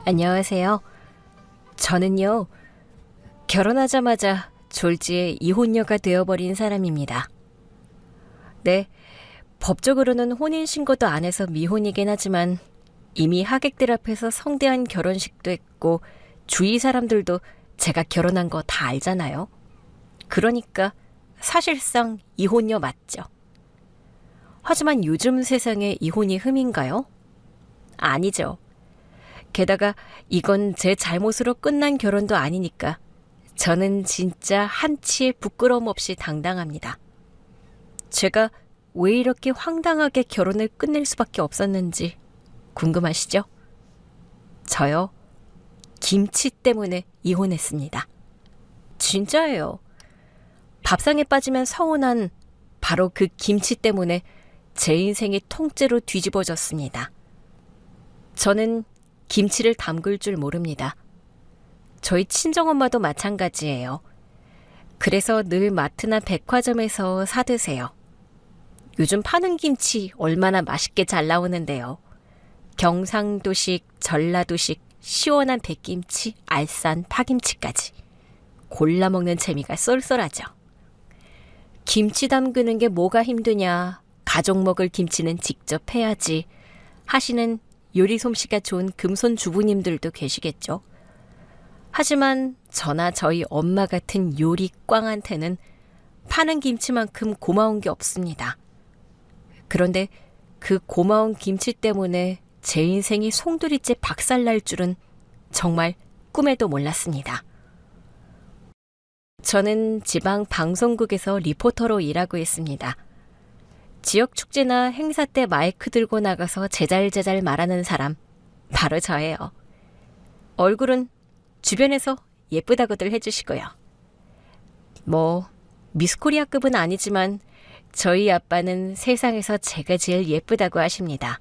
안녕하세요. 저는요, 결혼하자마자 졸지에 이혼녀가 되어버린 사람입니다. 네, 법적으로는 혼인신고도 안 해서 미혼이긴 하지만 이미 하객들 앞에서 성대한 결혼식도 했고 주위 사람들도 제가 결혼한 거 다 알잖아요. 그러니까 사실상 이혼녀 맞죠. 하지만 요즘 세상에 이혼이 흠인가요? 아니죠. 게다가 이건 제 잘못으로 끝난 결혼도 아니니까 저는 진짜 한치의 부끄러움 없이 당당합니다. 제가 왜 이렇게 황당하게 결혼을 끝낼 수밖에 없었는지 궁금하시죠? 저요, 김치 때문에 이혼했습니다. 진짜예요. 밥상에 빠지면 서운한 바로 그 김치 때문에 제 인생이 통째로 뒤집어졌습니다. 저는 김치를 담글 줄 모릅니다. 저희 친정엄마도 마찬가지예요. 그래서 늘 마트나 백화점에서 사드세요. 요즘 파는 김치 얼마나 맛있게 잘 나오는데요. 경상도식, 전라도식, 시원한 백김치, 알싸한 파김치까지 골라 먹는 재미가 쏠쏠하죠. 김치 담그는 게 뭐가 힘드냐, 가족 먹을 김치는 직접 해야지 하시는 요리 솜씨가 좋은 금손 주부님들도 계시겠죠. 하지만 저나 저희 엄마 같은 요리 꽝한테는 파는 김치만큼 고마운 게 없습니다. 그런데 그 고마운 김치 때문에 제 인생이 송두리째 박살날 줄은 정말 꿈에도 몰랐습니다. 저는 지방 방송국에서 리포터로 일하고 있습니다. 지역 축제나 행사 때 마이크 들고 나가서 제잘제잘 말하는 사람, 바로 저예요. 얼굴은 주변에서 예쁘다고들 해주시고요. 미스코리아급은 아니지만 저희 아빠는 세상에서 제가 제일 예쁘다고 하십니다.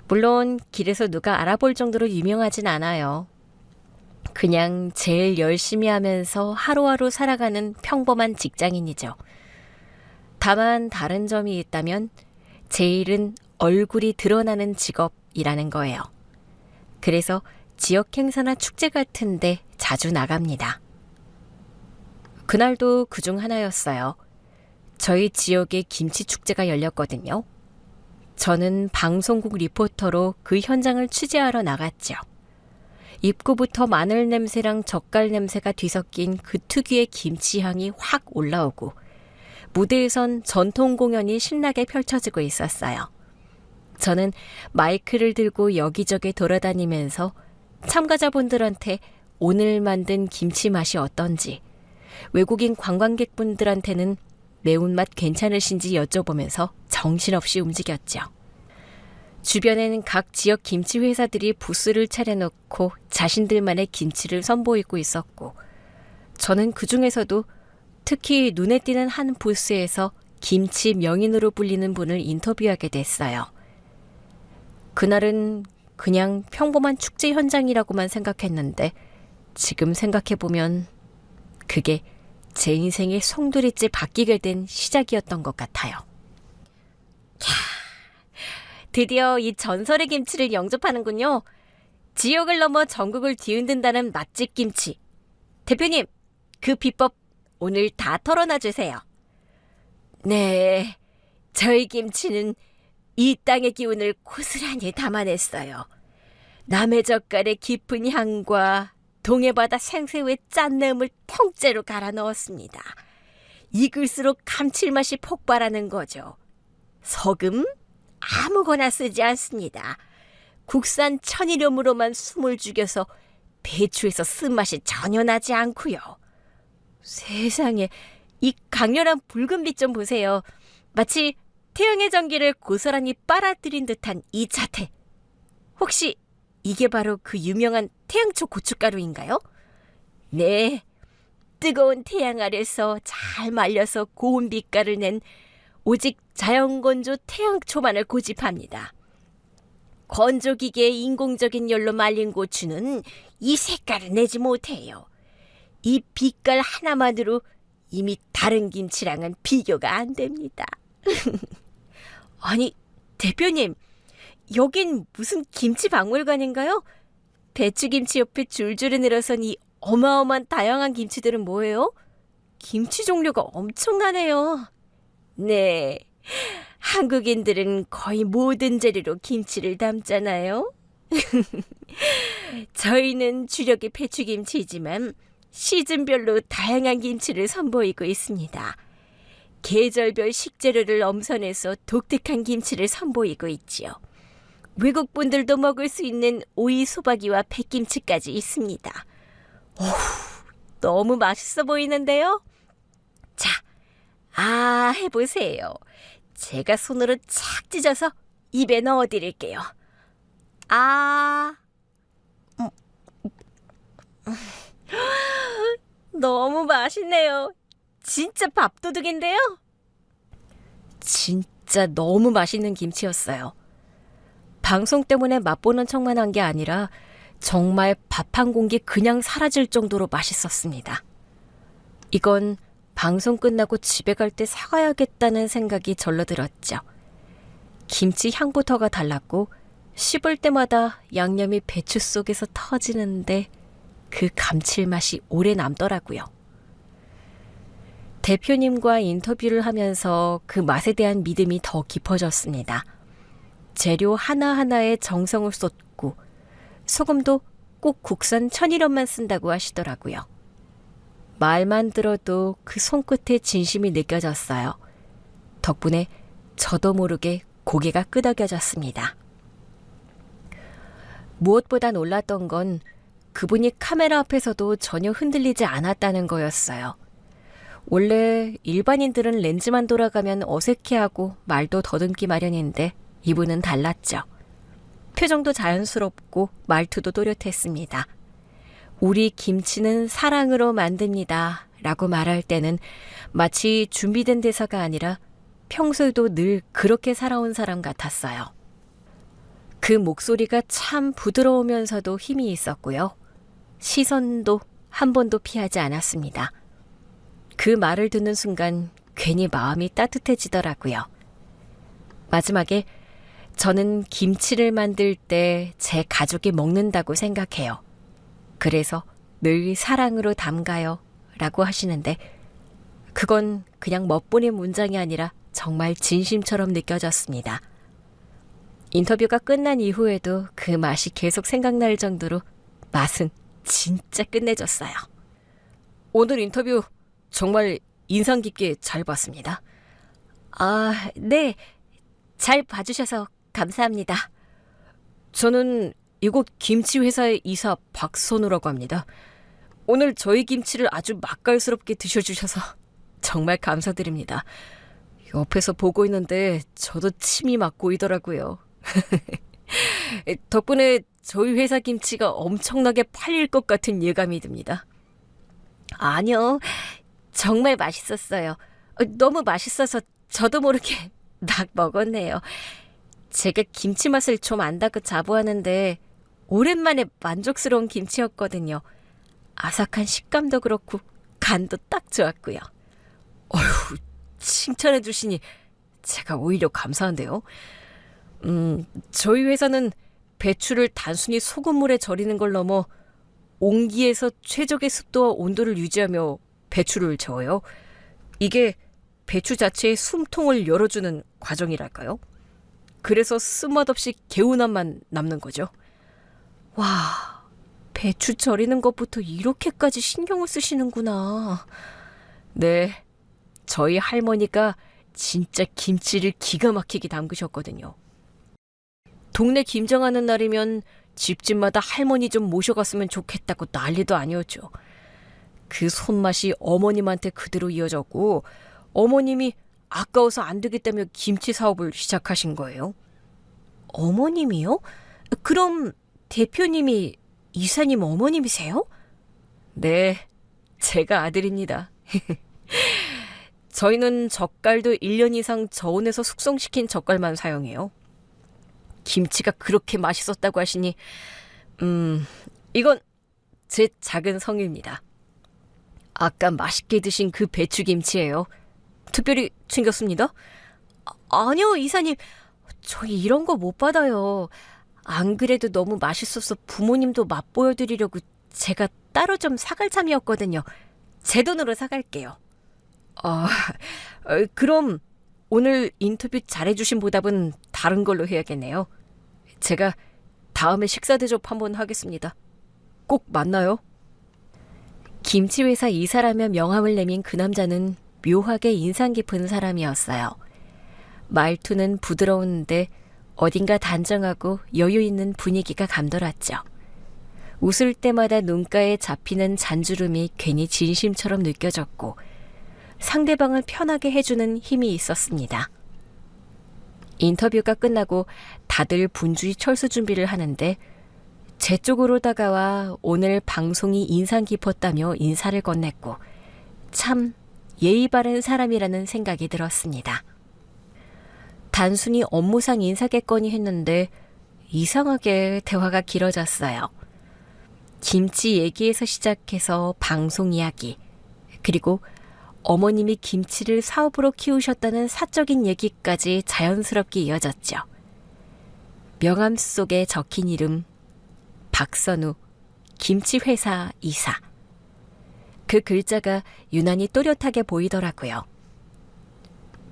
물론 길에서 누가 알아볼 정도로 유명하진 않아요. 그냥 제일 열심히 하면서 하루하루 살아가는 평범한 직장인이죠. 다만 다른 점이 있다면 제 일은 얼굴이 드러나는 직업이라는 거예요. 그래서 지역 행사나 축제 같은 데 자주 나갑니다. 그날도 그중 하나였어요. 저희 지역에 김치 축제가 열렸거든요. 저는 방송국 리포터로 그 현장을 취재하러 나갔죠. 입구부터 마늘 냄새랑 젓갈 냄새가 뒤섞인 그 특유의 김치 향이 확 올라오고 무대에선 전통 공연이 신나게 펼쳐지고 있었어요. 저는 마이크를 들고 여기저기 돌아다니면서 참가자분들한테 오늘 만든 김치 맛이 어떤지, 외국인 관광객분들한테는 매운맛 괜찮으신지 여쭤보면서 정신없이 움직였죠. 주변에는 각 지역 김치 회사들이 부스를 차려놓고 자신들만의 김치를 선보이고 있었고, 저는 그 중에서도 특히 눈에 띄는 한 부스에서 김치 명인으로 불리는 분을 인터뷰하게 됐어요. 그날은 그냥 평범한 축제 현장이라고만 생각했는데 지금 생각해보면 그게 제 인생의 송두리째 바뀌게 된 시작이었던 것 같아요. 드디어 이 전설의 김치를 영접하는군요. 지역을 넘어 전국을 뒤흔든다는 맛집 김치. 대표님, 그 비법 오늘 다 털어놔 주세요. 네, 저희 김치는 이 땅의 기운을 고스란히 담아냈어요. 남해 젓갈의 깊은 향과 동해바다 생새우의 짠내음을 통째로 갈아 넣었습니다. 익을수록 감칠맛이 폭발하는 거죠. 소금? 아무거나 쓰지 않습니다. 국산 천일염으로만 숨을 죽여서 배추에서 쓴맛이 전혀 나지 않고요. 세상에, 이 강렬한 붉은빛 좀 보세요. 마치 태양의 전기를 고스란히 빨아들인 듯한 이 자태. 혹시 이게 바로 그 유명한 태양초 고춧가루인가요? 네, 뜨거운 태양 아래서 잘 말려서 고운 빛깔을 낸 오직 자연건조 태양초만을 고집합니다. 건조기계의 인공적인 열로 말린 고추는 이 색깔을 내지 못해요. 이 빛깔 하나만으로 이미 다른 김치랑은 비교가 안 됩니다. 아니, 대표님, 여긴 무슨 김치 박물관인가요? 배추김치 옆에 줄줄이 늘어선 이 어마어마한 다양한 김치들은 뭐예요? 김치 종류가 엄청나네요. 네, 한국인들은 거의 모든 재료로 김치를 담잖아요. 저희는 주력이 배추김치이지만 시즌별로 다양한 김치를 선보이고 있습니다. 계절별 식재료를 엄선해서 독특한 김치를 선보이고 있지요. 외국 분들도 먹을 수 있는 오이 소박이와 백김치까지 있습니다. 오우, 너무 맛있어 보이는데요? 자, 해보세요. 제가 손으로 착 찢어서 입에 넣어드릴게요. 너무 맛있네요. 진짜 밥도둑인데요? 진짜 너무 맛있는 김치였어요. 방송 때문에 맛보는 척만 한 게 아니라 정말 밥 한 공기 그냥 사라질 정도로 맛있었습니다. 이건 방송 끝나고 집에 갈 때 사가야겠다는 생각이 절로 들었죠. 김치 향부터가 달랐고 씹을 때마다 양념이 배추 속에서 터지는데 그 감칠맛이 오래 남더라고요. 대표님과 인터뷰를 하면서 그 맛에 대한 믿음이 더 깊어졌습니다. 재료 하나하나에 정성을 쏟고 소금도 꼭 국산 천일염만 쓴다고 하시더라고요. 말만 들어도 그 손끝에 진심이 느껴졌어요. 덕분에 저도 모르게 고개가 끄덕여졌습니다. 무엇보다 놀랐던 건 그분이 카메라 앞에서도 전혀 흔들리지 않았다는 거였어요. 원래 일반인들은 렌즈만 돌아가면 어색해하고 말도 더듬기 마련인데 이분은 달랐죠. 표정도 자연스럽고 말투도 또렷했습니다. 우리 김치는 사랑으로 만듭니다 라고 말할 때는 마치 준비된 대사가 아니라 평소에도 늘 그렇게 살아온 사람 같았어요. 그 목소리가 참 부드러우면서도 힘이 있었고요. 시선도 한 번도 피하지 않았습니다. 그 말을 듣는 순간 괜히 마음이 따뜻해지더라고요. 마지막에 저는 김치를 만들 때 제 가족이 먹는다고 생각해요. 그래서 늘 사랑으로 담가요 라고 하시는데 그건 그냥 멋부린 문장이 아니라 정말 진심처럼 느껴졌습니다. 인터뷰가 끝난 이후에도 그 맛이 계속 생각날 정도로 맛은 진짜 끝내줬어요. 오늘 인터뷰 정말 인상 깊게 잘 봤습니다. 네. 잘 봐주셔서 감사합니다. 저는 이곳 김치 회사의 이사 박선우라고 합니다. 오늘 저희 김치를 아주 맛깔스럽게 드셔주셔서 정말 감사드립니다. 옆에서 보고 있는데 저도 침이 막 고이더라고요. 덕분에 저희 회사 김치가 엄청나게 팔릴 것 같은 예감이 듭니다. 아니요, 정말 맛있었어요. 너무 맛있어서 저도 모르게 막 먹었네요. 제가 김치 맛을 좀 안다고 자부하는데 오랜만에 만족스러운 김치였거든요. 아삭한 식감도 그렇고 간도 딱 좋았고요. 어휴, 칭찬해 주시니 제가 오히려 감사한데요. 저희 회사는 배추를 단순히 소금물에 절이는 걸 넘어 온기에서 최적의 습도와 온도를 유지하며 배추를 저어요. 이게 배추 자체의 숨통을 열어주는 과정이랄까요? 그래서 쓴맛없이 개운함만 남는 거죠. 와, 배추 절이는 것부터 이렇게까지 신경을 쓰시는구나. 네, 저희 할머니가 진짜 김치를 기가 막히게 담그셨거든요. 동네 김장하는 날이면 집집마다 할머니 좀 모셔갔으면 좋겠다고 난리도 아니었죠. 그 손맛이 어머님한테 그대로 이어졌고 어머님이 아까워서 안 되겠다며 김치 사업을 시작하신 거예요. 어머님이요? 그럼 대표님이 이사님 어머님이세요? 네, 제가 아들입니다. 저희는 젓갈도 1년 이상 저온에서 숙성시킨 젓갈만 사용해요. 김치가 그렇게 맛있었다고 하시니 이건 제 작은 성의입니다. 아까 맛있게 드신 그 배추김치예요. 특별히 챙겼습니다. 아니요, 이사님. 저희 이런 거 못 받아요. 안 그래도 너무 맛있어서 부모님도 맛보여드리려고 제가 따로 좀 사갈 참이었거든요. 제 돈으로 사갈게요. 그럼 오늘 인터뷰 잘해주신 보답은 다른 걸로 해야겠네요. 제가 다음에 식사 대접 한번 하겠습니다. 꼭 만나요. 김치회사 이사라며 명함을 내민 그 남자는 묘하게 인상 깊은 사람이었어요. 말투는 부드러운데 어딘가 단정하고 여유 있는 분위기가 감돌았죠. 웃을 때마다 눈가에 잡히는 잔주름이 괜히 진심처럼 느껴졌고 상대방을 편하게 해주는 힘이 있었습니다. 인터뷰가 끝나고 다들 분주히 철수 준비를 하는데 제 쪽으로 다가와 오늘 방송이 인상 깊었다며 인사를 건넸고 참 예의 바른 사람이라는 생각이 들었습니다. 단순히 업무상 인사겠거니 했는데 이상하게 대화가 길어졌어요. 김치 얘기에서 시작해서 방송 이야기, 그리고 어머님이 김치를 사업으로 키우셨다는 사적인 얘기까지 자연스럽게 이어졌죠. 명함 속에 적힌 이름 박선우, 김치회사 이사. 그 글자가 유난히 또렷하게 보이더라고요.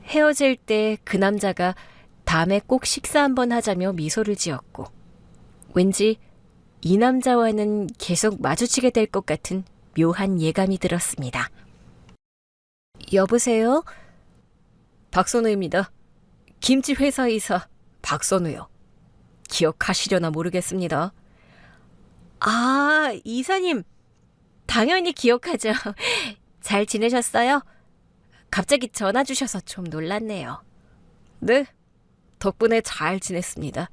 헤어질 때 그 남자가 다음에 꼭 식사 한번 하자며 미소를 지었고 왠지 이 남자와는 계속 마주치게 될 것 같은 묘한 예감이 들었습니다. 여보세요? 박선우입니다. 김치회사 이사 박선우요. 기억하시려나 모르겠습니다. 아, 이사님. 당연히 기억하죠. 잘 지내셨어요? 갑자기 전화 주셔서 좀 놀랐네요. 네, 덕분에 잘 지냈습니다.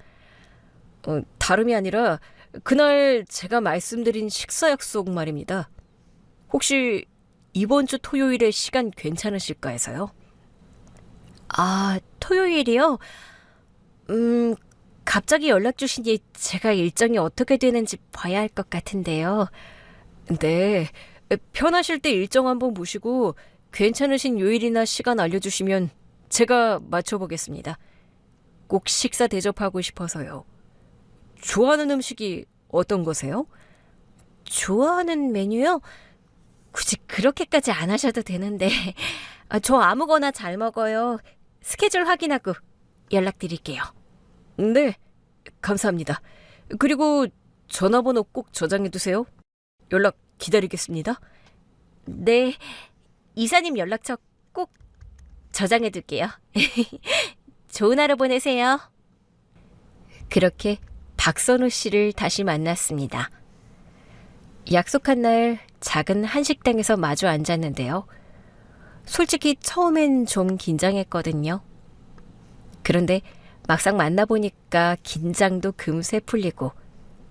다름이 아니라 그날 제가 말씀드린 식사 약속 말입니다. 혹시 이번 주 토요일에 시간 괜찮으실까 해서요? 아, 토요일이요? 갑자기 연락 주시니 제가 일정이 어떻게 되는지 봐야 할 것 같은데요. 네, 편하실 때 일정 한번 보시고 괜찮으신 요일이나 시간 알려주시면 제가 맞춰보겠습니다. 꼭 식사 대접하고 싶어서요. 좋아하는 음식이 어떤 거세요? 좋아하는 메뉴요? 굳이 그렇게까지 안 하셔도 되는데 저 아무거나 잘 먹어요. 스케줄 확인하고 연락드릴게요. 네, 감사합니다. 그리고 전화번호 꼭 저장해두세요. 연락 기다리겠습니다. 네, 이사님 연락처 꼭 저장해둘게요. 좋은 하루 보내세요. 그렇게 박선우 씨를 다시 만났습니다. 약속한 날 작은 한식당에서 마주 앉았는데요. 솔직히 처음엔 좀 긴장했거든요. 그런데 막상 만나보니까 긴장도 금세 풀리고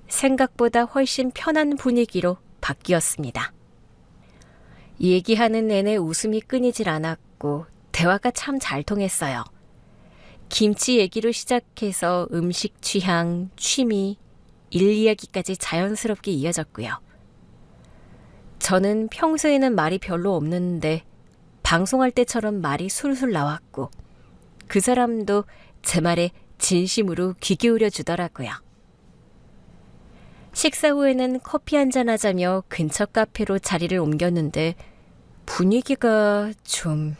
생각보다 훨씬 편한 분위기로 바뀌었습니다. 얘기하는 내내 웃음이 끊이질 않았고 대화가 참 잘 통했어요. 김치 얘기로 시작해서 음식 취향, 취미, 일 이야기까지 자연스럽게 이어졌고요. 저는 평소에는 말이 별로 없는데 방송할 때처럼 말이 술술 나왔고 그 사람도 제 말에 진심으로 귀 기울여 주더라고요. 식사 후에는 커피 한잔 하자며 근처 카페로 자리를 옮겼는데 분위기가 좀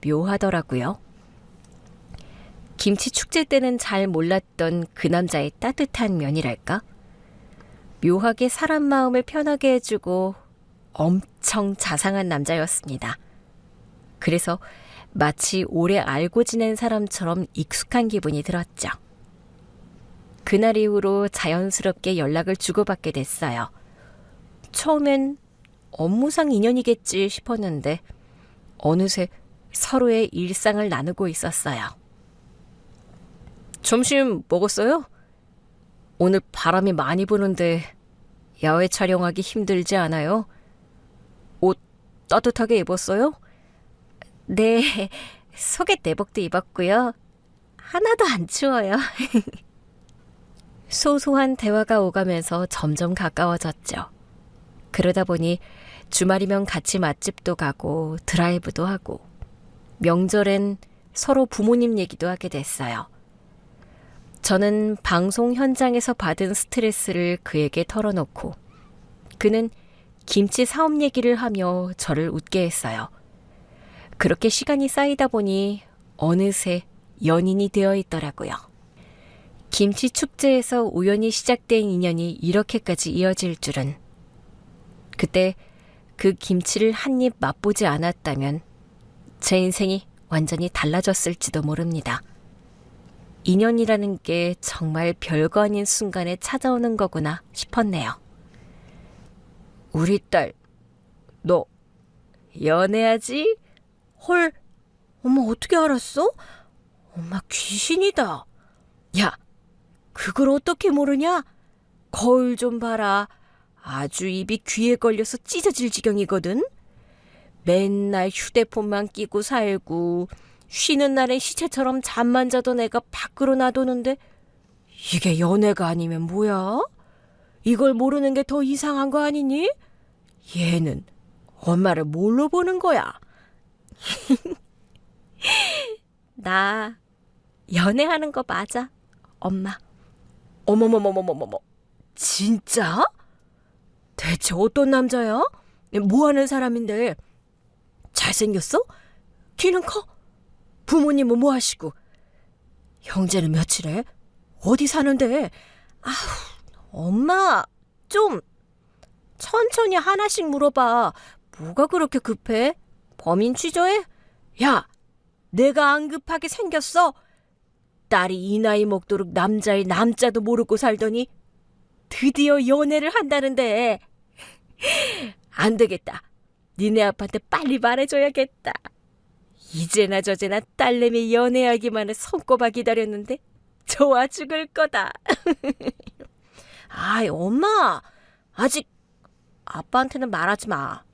묘하더라고요. 김치 축제 때는 잘 몰랐던 그 남자의 따뜻한 면이랄까? 묘하게 사람 마음을 편하게 해주고 엄청 자상한 남자였습니다. 그래서 마치 오래 알고 지낸 사람처럼 익숙한 기분이 들었죠. 그날 이후로 자연스럽게 연락을 주고받게 됐어요. 처음엔 업무상 인연이겠지 싶었는데 어느새 서로의 일상을 나누고 있었어요. 점심 먹었어요? 오늘 바람이 많이 부는데 야외 촬영하기 힘들지 않아요? 옷 따뜻하게 입었어요? 네, 속에 내복도 입었고요. 하나도 안 추워요. 소소한 대화가 오가면서 점점 가까워졌죠. 그러다 보니 주말이면 같이 맛집도 가고 드라이브도 하고 명절엔 서로 부모님 얘기도 하게 됐어요. 저는 방송 현장에서 받은 스트레스를 그에게 털어놓고 그는 김치 사업 얘기를 하며 저를 웃게 했어요. 그렇게 시간이 쌓이다 보니 어느새 연인이 되어 있더라고요. 김치 축제에서 우연히 시작된 인연이 이렇게까지 이어질 줄은. 그때 그 김치를 한 입 맛보지 않았다면 제 인생이 완전히 달라졌을지도 모릅니다. 인연이라는 게 정말 별거 아닌 순간에 찾아오는 거구나 싶었네요. 우리 딸, 너 연애하지? 헐, 엄마 어떻게 알았어? 엄마 귀신이다. 야, 그걸 어떻게 모르냐? 거울 좀 봐라. 아주 입이 귀에 걸려서 찢어질 지경이거든. 맨날 휴대폰만 끼고 살고 쉬는 날엔 시체처럼 잠만 자던 애가 밖으로 나도는데 이게 연애가 아니면 뭐야? 이걸 모르는 게 더 이상한 거 아니니? 얘는 엄마를 뭘로 보는 거야? 나 연애하는 거 맞아, 엄마. 어머머머머머머머, 진짜? 대체 어떤 남자야? 뭐 하는 사람인데? 잘생겼어? 키는 커? 부모님은 뭐 하시고? 형제는 몇이래? 어디 사는데? 아우, 엄마, 좀 천천히 하나씩 물어봐. 뭐가 그렇게 급해? 범인 취조해? 야, 내가 안 급하게 생겼어? 딸이 이 나이 먹도록 남자의 남자도 모르고 살더니 드디어 연애를 한다는데. 안 되겠다. 니네 아빠한테 빨리 말해줘야겠다. 이제나 저제나 딸내미 연애하기만을 손꼽아 기다렸는데 좋아 죽을 거다. 아이, 엄마, 아직 아빠한테는 말하지 마.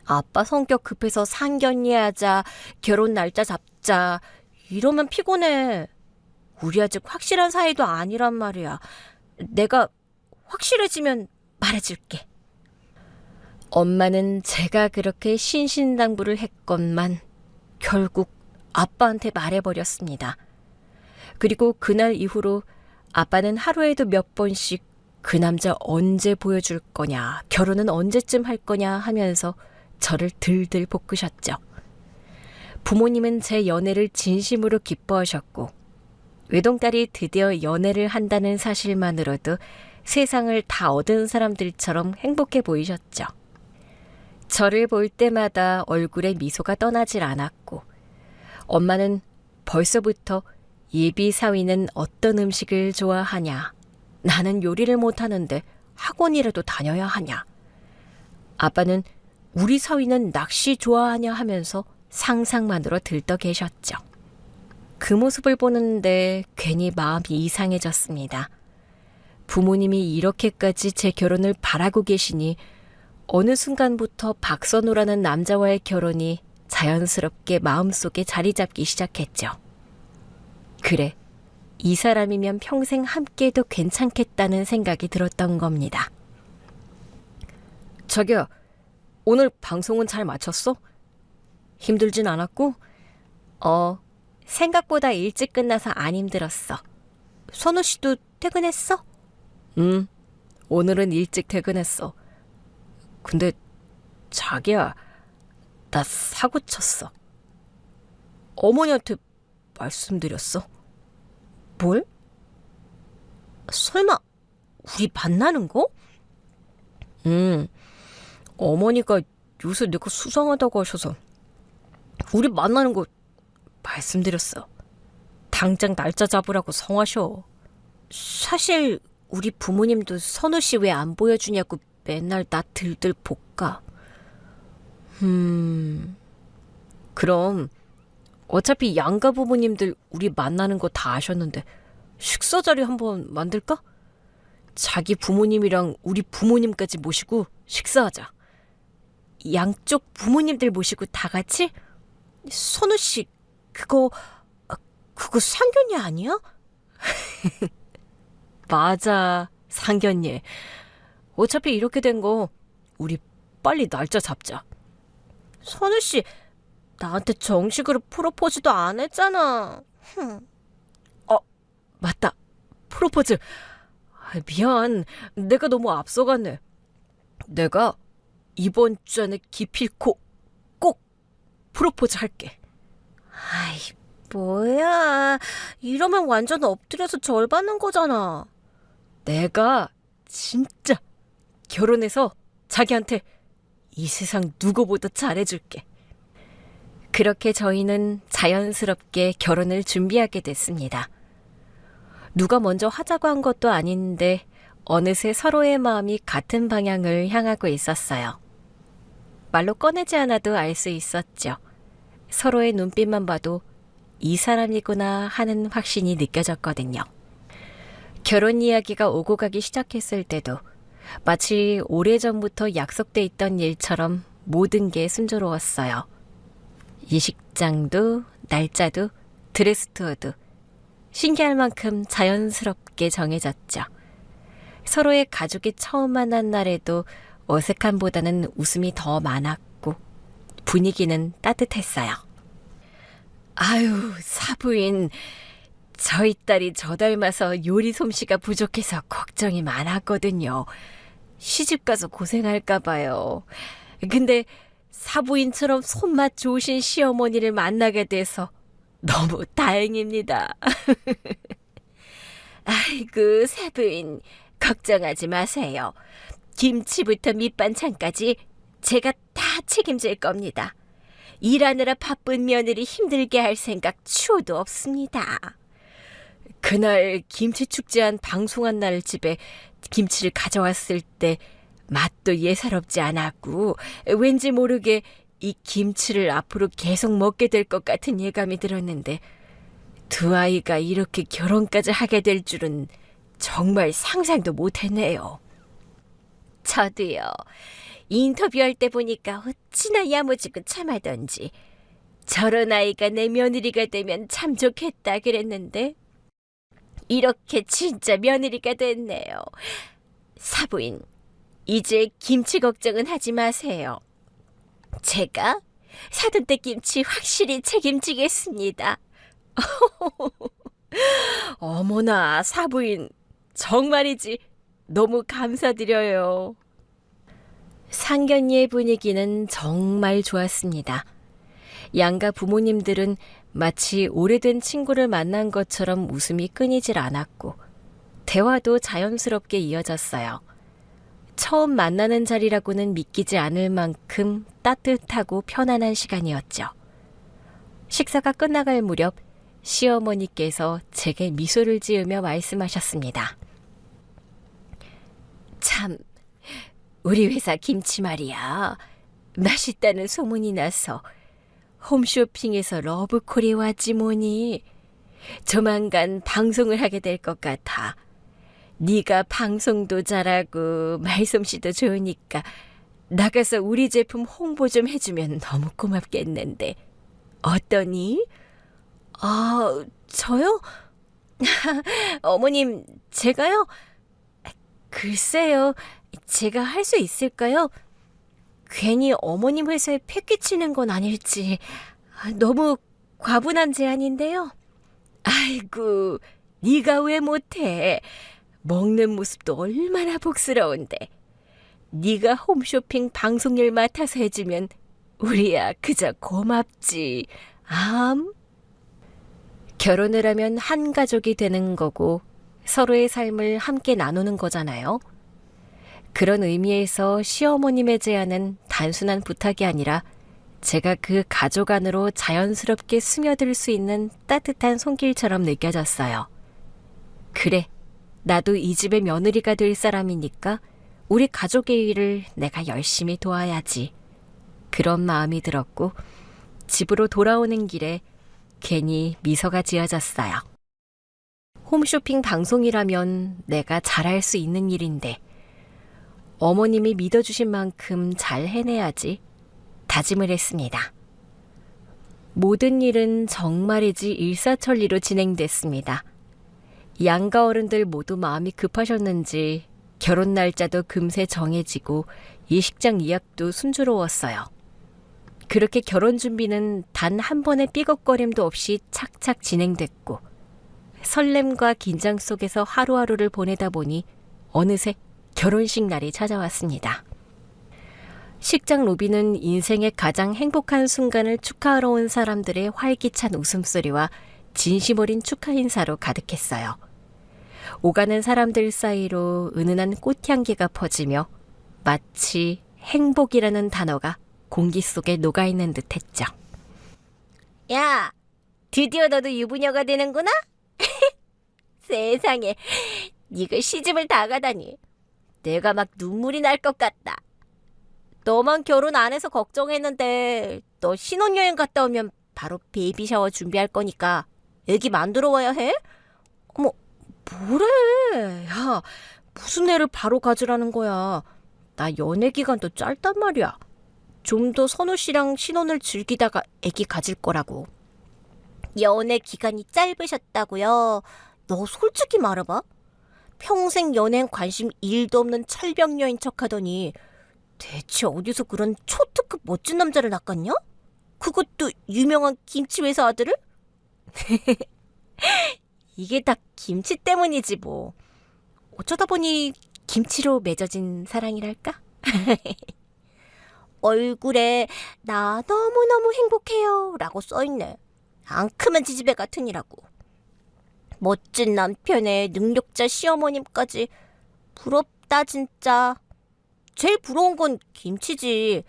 아빠 성격 급해서 상견례하자, 결혼 날짜 잡자 이러면 피곤해. 우리 아직 확실한 사이도 아니란 말이야. 내가 확실해지면 말해줄게. 엄마는 제가 그렇게 신신당부를 했건만 결국 아빠한테 말해버렸습니다. 그리고 그날 이후로 아빠는 하루에도 몇 번씩 그 남자 언제 보여줄 거냐, 결혼은 언제쯤 할 거냐 하면서 저를 들들 볶으셨죠. 부모님은 제 연애를 진심으로 기뻐하셨고 외동딸이 드디어 연애를 한다는 사실만으로도 세상을 다 얻은 사람들처럼 행복해 보이셨죠. 저를 볼 때마다 얼굴에 미소가 떠나질 않았고 엄마는 벌써부터 예비 사위는 어떤 음식을 좋아하냐, 나는 요리를 못하는데 학원이라도 다녀야 하냐, 아빠는 우리 사위는 낚시 좋아하냐 하면서 상상만으로 들떠 계셨죠. 그 모습을 보는데 괜히 마음이 이상해졌습니다. 부모님이 이렇게까지 제 결혼을 바라고 계시니 어느 순간부터 박선우라는 남자와의 결혼이 자연스럽게 마음속에 자리 잡기 시작했죠. 그래, 이 사람이면 평생 함께해도 괜찮겠다는 생각이 들었던 겁니다. 자기야, 오늘 방송은 잘 마쳤어? 힘들진 않았고? 생각보다 일찍 끝나서 안 힘들었어. 선우 씨도 퇴근했어? 오늘은 일찍 퇴근했어. 근데 자기야, 나 사고 쳤어. 어머니한테 말씀드렸어? 뭘? 설마 우리 만나는 거? 어머니가 요새 내가 수상하다고 하셔서 우리 만나는 거 말씀드렸어. 당장 날짜 잡으라고 성하셔. 사실 우리 부모님도 선우 씨 왜 안 보여주냐고 맨날 나 들들 볶아. 그럼 어차피 양가 부모님들 우리 만나는 거 다 아셨는데 식사 자리 한번 만들까? 자기 부모님이랑 우리 부모님까지 모시고 식사하자. 양쪽 부모님들 모시고 다 같이? 선우 씨, 그거 상견례 아니야? 맞아, 상견례. 어차피 이렇게 된 거 우리 빨리 날짜 잡자. 선우 씨, 나한테 정식으로 프로포즈도 안 했잖아. 맞다. 프로포즈. 미안, 내가 너무 앞서갔네. 내가 이번 주 안에 기필코 꼭 프로포즈 할게. 아이, 뭐야. 이러면 완전 엎드려서 절 받는 거잖아. 내가 진짜 결혼해서 자기한테 이 세상 누구보다 잘해줄게. 그렇게 저희는 자연스럽게 결혼을 준비하게 됐습니다. 누가 먼저 하자고 한 것도 아닌데 어느새 서로의 마음이 같은 방향을 향하고 있었어요. 말로 꺼내지 않아도 알 수 있었죠. 서로의 눈빛만 봐도 이 사람이구나 하는 확신이 느껴졌거든요. 결혼 이야기가 오고 가기 시작했을 때도 마치 오래전부터 약속돼 있던 일처럼 모든 게 순조로웠어요. 예식장도 날짜도 드레스코드도 신기할 만큼 자연스럽게 정해졌죠. 서로의 가족이 처음 만난 날에도 어색함보다는 웃음이 더 많았고 분위기는 따뜻했어요. 아유, 사부인, 저희 딸이 저 닮아서 요리 솜씨가 부족해서 걱정이 많았거든요. 시집가서 고생할까 봐요. 근데 사부인처럼 손맛 좋으신 시어머니를 만나게 돼서 너무 다행입니다. 아이고, 사부인, 걱정하지 마세요. 김치부터 밑반찬까지 제가 다 책임질 겁니다. 일하느라 바쁜 며느리 힘들게 할 생각 추호도 없습니다. 그날 김치축제한 방송한 날 집에 김치를 가져왔을 때 맛도 예사롭지 않았고 왠지 모르게 이 김치를 앞으로 계속 먹게 될 것 같은 예감이 들었는데 두 아이가 이렇게 결혼까지 하게 될 줄은 정말 상상도 못했네요. 저도요. 인터뷰할 때 보니까 어찌나 야무지고 참하던지 저런 아이가 내 며느리가 되면 참 좋겠다 그랬는데 이렇게 진짜 며느리가 됐네요. 사부인, 이제 김치 걱정은 하지 마세요. 제가 사돈댁 김치 확실히 책임지겠습니다. 어머나, 사부인, 정말이지 너무 감사드려요. 상견례의 분위기는 정말 좋았습니다. 양가 부모님들은 마치 오래된 친구를 만난 것처럼 웃음이 끊이질 않았고 대화도 자연스럽게 이어졌어요. 처음 만나는 자리라고는 믿기지 않을 만큼 따뜻하고 편안한 시간이었죠. 식사가 끝나갈 무렵 시어머니께서 제게 미소를 지으며 말씀하셨습니다. 참, 우리 회사 김치 말이야. 맛있다는 소문이 나서 홈쇼핑에서 러브콜이 왔지 뭐니. 조만간 방송을 하게 될 것 같아. 네가 방송도 잘하고 말솜씨도 좋으니까 나가서 우리 제품 홍보 좀 해주면 너무 고맙겠는데 어떠니? 아, 저요? 어머님, 제가요? 글쎄요, 제가 할 수 있을까요? 괜히 어머님 회사에 패기치는 건 아닐지 너무 과분한 제안인데요. 아이고, 네가 왜 못해? 먹는 모습도 얼마나 복스러운데. 네가 홈쇼핑 방송일 맡아서 해주면 우리야 그저 고맙지. 결혼을 하면 한 가족이 되는 거고 서로의 삶을 함께 나누는 거잖아요. 그런 의미에서 시어머님의 제안은 단순한 부탁이 아니라 제가 그 가족 안으로 자연스럽게 스며들 수 있는 따뜻한 손길처럼 느껴졌어요. 그래, 나도 이 집의 며느리가 될 사람이니까 우리 가족의 일을 내가 열심히 도와야지. 그런 마음이 들었고 집으로 돌아오는 길에 괜히 미소가 지어졌어요. 홈쇼핑 방송이라면 내가 잘할 수 있는 일인데 어머님이 믿어주신 만큼 잘 해내야지 다짐을 했습니다. 모든 일은 정말이지 일사천리로 진행됐습니다. 양가 어른들 모두 마음이 급하셨는지 결혼 날짜도 금세 정해지고 예식장 예약도 순조로웠어요. 그렇게 결혼 준비는 단 한 번의 삐걱거림도 없이 착착 진행됐고 설렘과 긴장 속에서 하루하루를 보내다 보니 어느새 결혼식 날이 찾아왔습니다. 식장 로비는 인생의 가장 행복한 순간을 축하하러 온 사람들의 활기찬 웃음소리와 진심 어린 축하 인사로 가득했어요. 오가는 사람들 사이로 은은한 꽃향기가 퍼지며 마치 행복이라는 단어가 공기 속에 녹아있는 듯했죠. 야, 드디어 너도 유부녀가 되는구나? 세상에, 네가 시집을 다 가다니. 내가 막 눈물이 날 것 같다. 너만 결혼 안 해서 걱정했는데 너 신혼여행 갔다 오면 바로 베이비 샤워 준비할 거니까 애기 만들어 와야 해? 어머, 뭐래? 야, 무슨 애를 바로 가지라는 거야. 나 연애 기간도 짧단 말이야. 좀 더 선우 씨랑 신혼을 즐기다가 애기 가질 거라고. 연애 기간이 짧으셨다고요? 너 솔직히 말해봐. 평생 연애엔 관심 1도 없는 철벽 여인 척하더니 대체 어디서 그런 초특급 멋진 남자를 낚았냐? 그것도 유명한 김치 회사 아들을? 이게 다 김치 때문이지 뭐. 어쩌다 보니 김치로 맺어진 사랑이랄까? 얼굴에 나 너무너무 행복해요 라고 써있네. 앙큼한 지지배 같으니라고. 멋진 남편에 능력자 시어머님까지. 부럽다 진짜. 제일 부러운 건 김치지.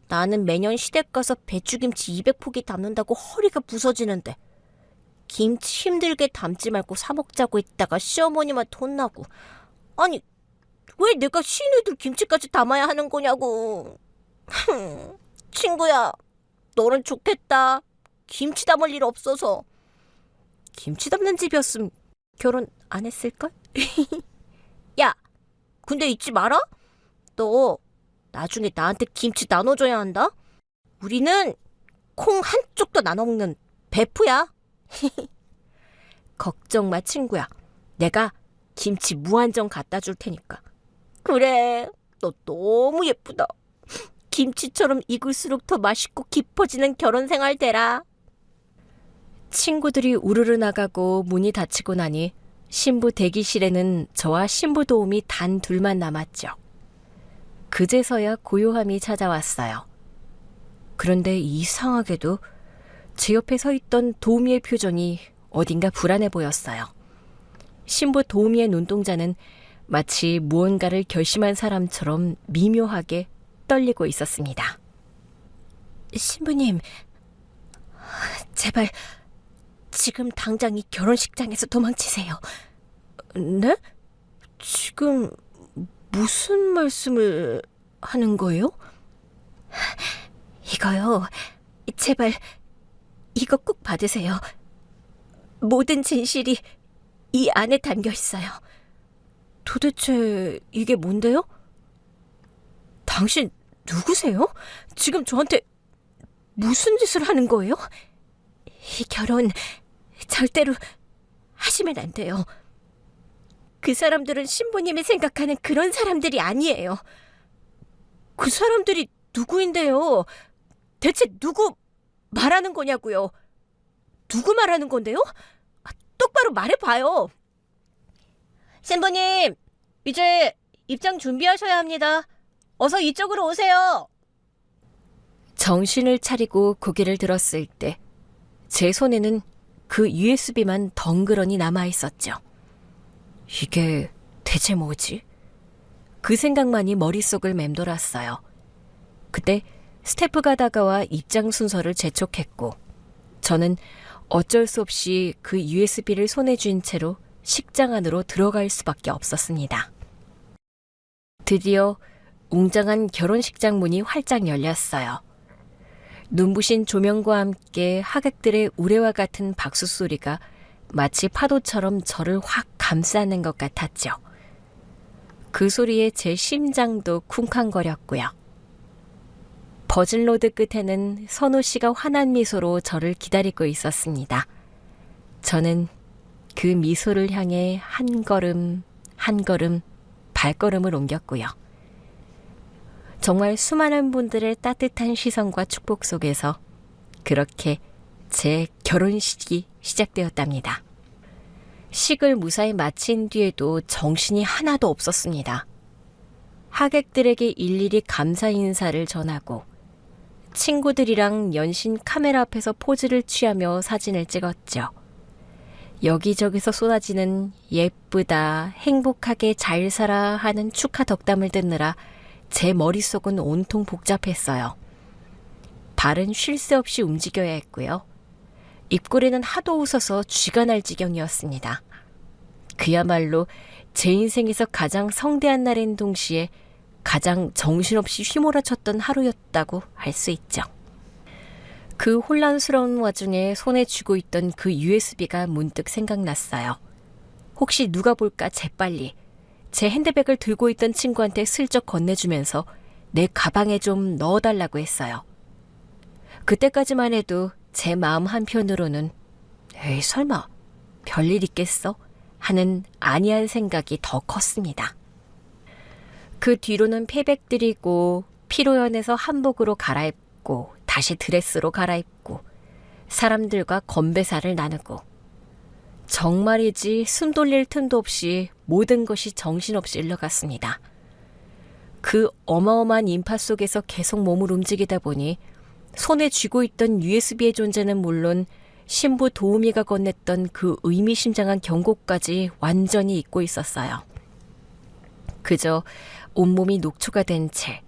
나는 매년 시댁 가서 배추김치 200포기 담는다고 허리가 부서지는데 김치 힘들게 담지 말고 사 먹자고 했다가 시어머님한테 혼나고. 아니, 왜 내가 시누이들 김치까지 담아야 하는 거냐고. 친구야, 너는 좋겠다. 김치 담을 일 없어서. 김치 담는 집이었으면 결혼 안 했을걸? 야, 근데 잊지 마라. 너 나중에 나한테 김치 나눠줘야 한다. 우리는 콩 한쪽도 나눠 먹는 베프야. 걱정 마 친구야. 내가 김치 무한정 갖다 줄 테니까. 그래, 너 너무 예쁘다. 김치처럼 익을수록 더 맛있고 깊어지는 결혼 생활 되라. 친구들이 우르르 나가고 문이 닫히고 나니 신부 대기실에는 저와 신부 도우미 단 둘만 남았죠. 그제서야 고요함이 찾아왔어요. 그런데 이상하게도 제 옆에 서 있던 도우미의 표정이 어딘가 불안해 보였어요. 신부 도우미의 눈동자는 마치 무언가를 결심한 사람처럼 미묘하게 떨리고 있었습니다. 신부님, 제발 지금 당장 이 결혼식장에서 도망치세요. 네? 지금 무슨 말씀을 하는 거예요? 이거요. 제발 이거 꼭 받으세요. 모든 진실이 이 안에 담겨 있어요. 도대체 이게 뭔데요? 당신 누구세요? 지금 저한테 무슨 짓을 하는 거예요? 이 결혼 절대로 하시면 안 돼요. 그 사람들은 신부님이 생각하는 그런 사람들이 아니에요. 그 사람들이 누구인데요? 대체 누구 말하는 거냐고요? 누구 말하는 건데요? 똑바로 말해봐요. 신부님, 이제 입장 준비하셔야 합니다. 어서 이쪽으로 오세요. 정신을 차리고 고개를 들었을 때 제 손에는 그 USB만 덩그러니 남아있었죠. 이게 대체 뭐지? 그 생각만이 머릿속을 맴돌았어요. 그때 스태프가 다가와 입장 순서를 재촉했고 저는 어쩔 수 없이 그 USB를 손에 쥔 채로 식장 안으로 들어갈 수밖에 없었습니다. 드디어 웅장한 결혼식장 문이 활짝 열렸어요. 눈부신 조명과 함께 하객들의 우레와 같은 박수 소리가 마치 파도처럼 저를 확 감싸는 것 같았죠. 그 소리에 제 심장도 쿵쾅거렸고요. 버진로드 끝에는 선우 씨가 환한 미소로 저를 기다리고 있었습니다. 저는 그 미소를 향해 한 걸음 한 걸음 발걸음을 옮겼고요. 정말 수많은 분들의 따뜻한 시선과 축복 속에서 그렇게 제 결혼식이 시작되었답니다. 식을 무사히 마친 뒤에도 정신이 하나도 없었습니다. 하객들에게 일일이 감사 인사를 전하고 친구들이랑 연신 카메라 앞에서 포즈를 취하며 사진을 찍었죠. 여기저기서 쏟아지는 예쁘다, 행복하게 잘 살아 하는 축하 덕담을 듣느라 제 머릿속은 온통 복잡했어요. 발은 쉴 새 없이 움직여야 했고요. 입꼬리는 하도 웃어서 쥐가 날 지경이었습니다. 그야말로 제 인생에서 가장 성대한 날인 동시에 가장 정신없이 휘몰아쳤던 하루였다고 할 수 있죠. 그 혼란스러운 와중에 손에 쥐고 있던 그 USB가 문득 생각났어요. 혹시 누가 볼까 재빨리 제 핸드백을 들고 있던 친구한테 슬쩍 건네주면서 내 가방에 좀 넣어달라고 했어요. 그때까지만 해도 제 마음 한편으로는 에이 설마 별일 있겠어? 하는 안이한 생각이 더 컸습니다. 그 뒤로는 패백드리고 피로연해서 한복으로 갈아입고 다시 드레스로 갈아입고 사람들과 건배사를 나누고 정말이지 숨 돌릴 틈도 없이 모든 것이 정신없이 흘러갔습니다. 그 어마어마한 인파 속에서 계속 몸을 움직이다 보니 손에 쥐고 있던 USB의 존재는 물론 신부 도우미가 건넸던 그 의미심장한 경고까지 완전히 잊고 있었어요. 그저 온몸이 녹초가 된 채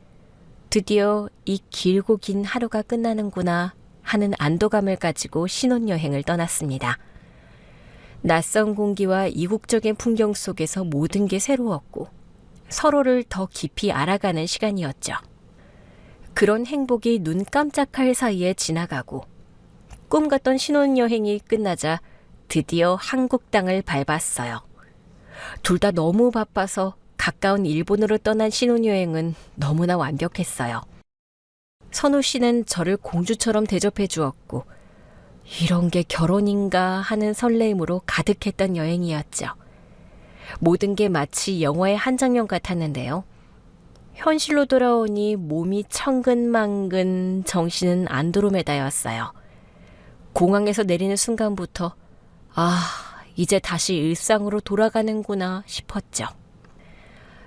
드디어 이 길고 긴 하루가 끝나는구나 하는 안도감을 가지고 신혼여행을 떠났습니다. 낯선 공기와 이국적인 풍경 속에서 모든 게 새로웠고 서로를 더 깊이 알아가는 시간이었죠. 그런 행복이 눈 깜짝할 사이에 지나가고 꿈 같던 신혼여행이 끝나자 드디어 한국 땅을 밟았어요. 둘 다 너무 바빠서 가까운 일본으로 떠난 신혼여행은 너무나 완벽했어요. 선우 씨는 저를 공주처럼 대접해 주었고 이런 게 결혼인가 하는 설레임으로 가득했던 여행이었죠. 모든 게 마치 영화의 한 장면 같았는데요. 현실로 돌아오니 몸이 천근만근, 정신은 안드로메다였어요. 공항에서 내리는 순간부터 이제 다시 일상으로 돌아가는구나 싶었죠.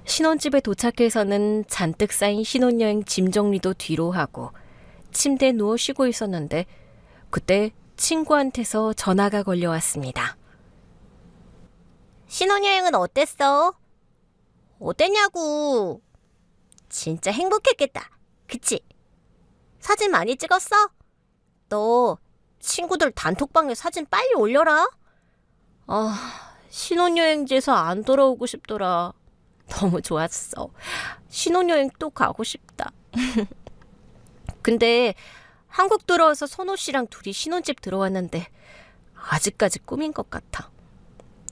신혼집에 도착해서는 잔뜩 쌓인 신혼여행 짐 정리도 뒤로 하고 침대에 누워 쉬고 있었는데 그때 친구한테서 전화가 걸려왔습니다. 신혼여행은 어땠어? 어땠냐고. 진짜 행복했겠다. 그치? 사진 많이 찍었어? 너 친구들 단톡방에 사진 빨리 올려라. 신혼여행지에서 안 돌아오고 싶더라. 너무 좋았어. 신혼여행 또 가고 싶다. 근데 한국 들어와서 선호 씨랑 둘이 신혼집 들어왔는데 아직까지 꿈인 것 같아.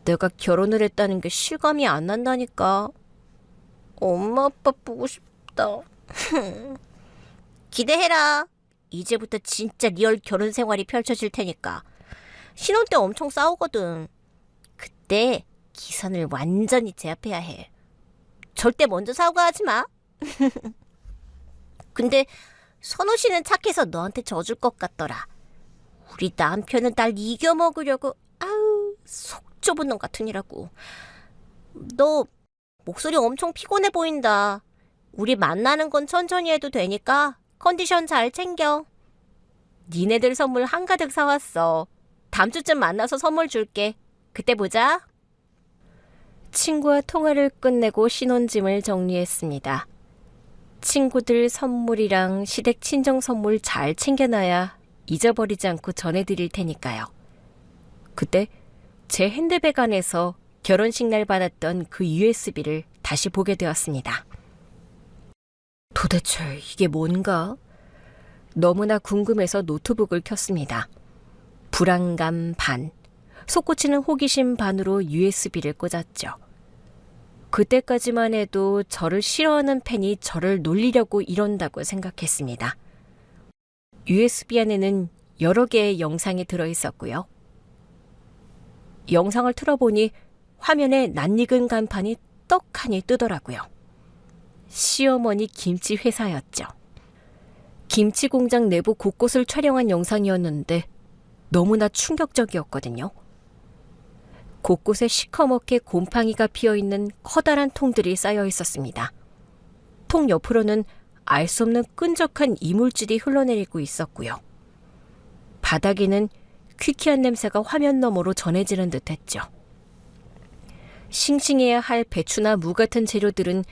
내가 결혼을 했다는 게 실감이 안 난다니까. 엄마 아빠 보고 싶다. 기대해라. 이제부터 진짜 리얼 결혼 생활이 펼쳐질 테니까. 신혼 때 엄청 싸우거든. 그때 기선을 완전히 제압해야 해. 절대 먼저 사과하지 마. 근데 선호 씨는 착해서 너한테 져줄 것 같더라. 우리 남편은 날 이겨먹으려고 속 좁은 놈 같으니라고. 너 목소리 엄청 피곤해 보인다. 우리 만나는 건 천천히 해도 되니까 컨디션 잘 챙겨. 니네들 선물 한가득 사왔어. 다음 주쯤 만나서 선물 줄게. 그때 보자. 친구와 통화를 끝내고 신혼짐을 정리했습니다. 친구들 선물이랑 시댁 친정 선물 잘 챙겨놔야 잊어버리지 않고 전해드릴 테니까요. 그때 제 핸드백 안에서 결혼식 날 받았던 그 USB를 다시 보게 되었습니다. 도대체 이게 뭔가? 너무나 궁금해서 노트북을 켰습니다. 불안감 반, 솟구치는 호기심 반으로 USB를 꽂았죠. 그때까지만 해도 저를 싫어하는 팬이 저를 놀리려고 이런다고 생각했습니다. USB 안에는 여러 개의 영상이 들어있었고요. 영상을 틀어보니 화면에 낯익은 간판이 떡하니 뜨더라고요. 시어머니 김치 회사였죠. 김치 공장 내부 곳곳을 촬영한 영상이었는데 너무나 충격적이었거든요. 곳곳에 시커멓게 곰팡이가 피어있는 커다란 통들이 쌓여 있었습니다. 통 옆으로는 알 수 없는 끈적한 이물질이 흘러내리고 있었고요. 바닥에는 퀴퀴한 냄새가 화면 너머로 전해지는 듯했죠. 싱싱해야 할 배추나 무 같은 재료들은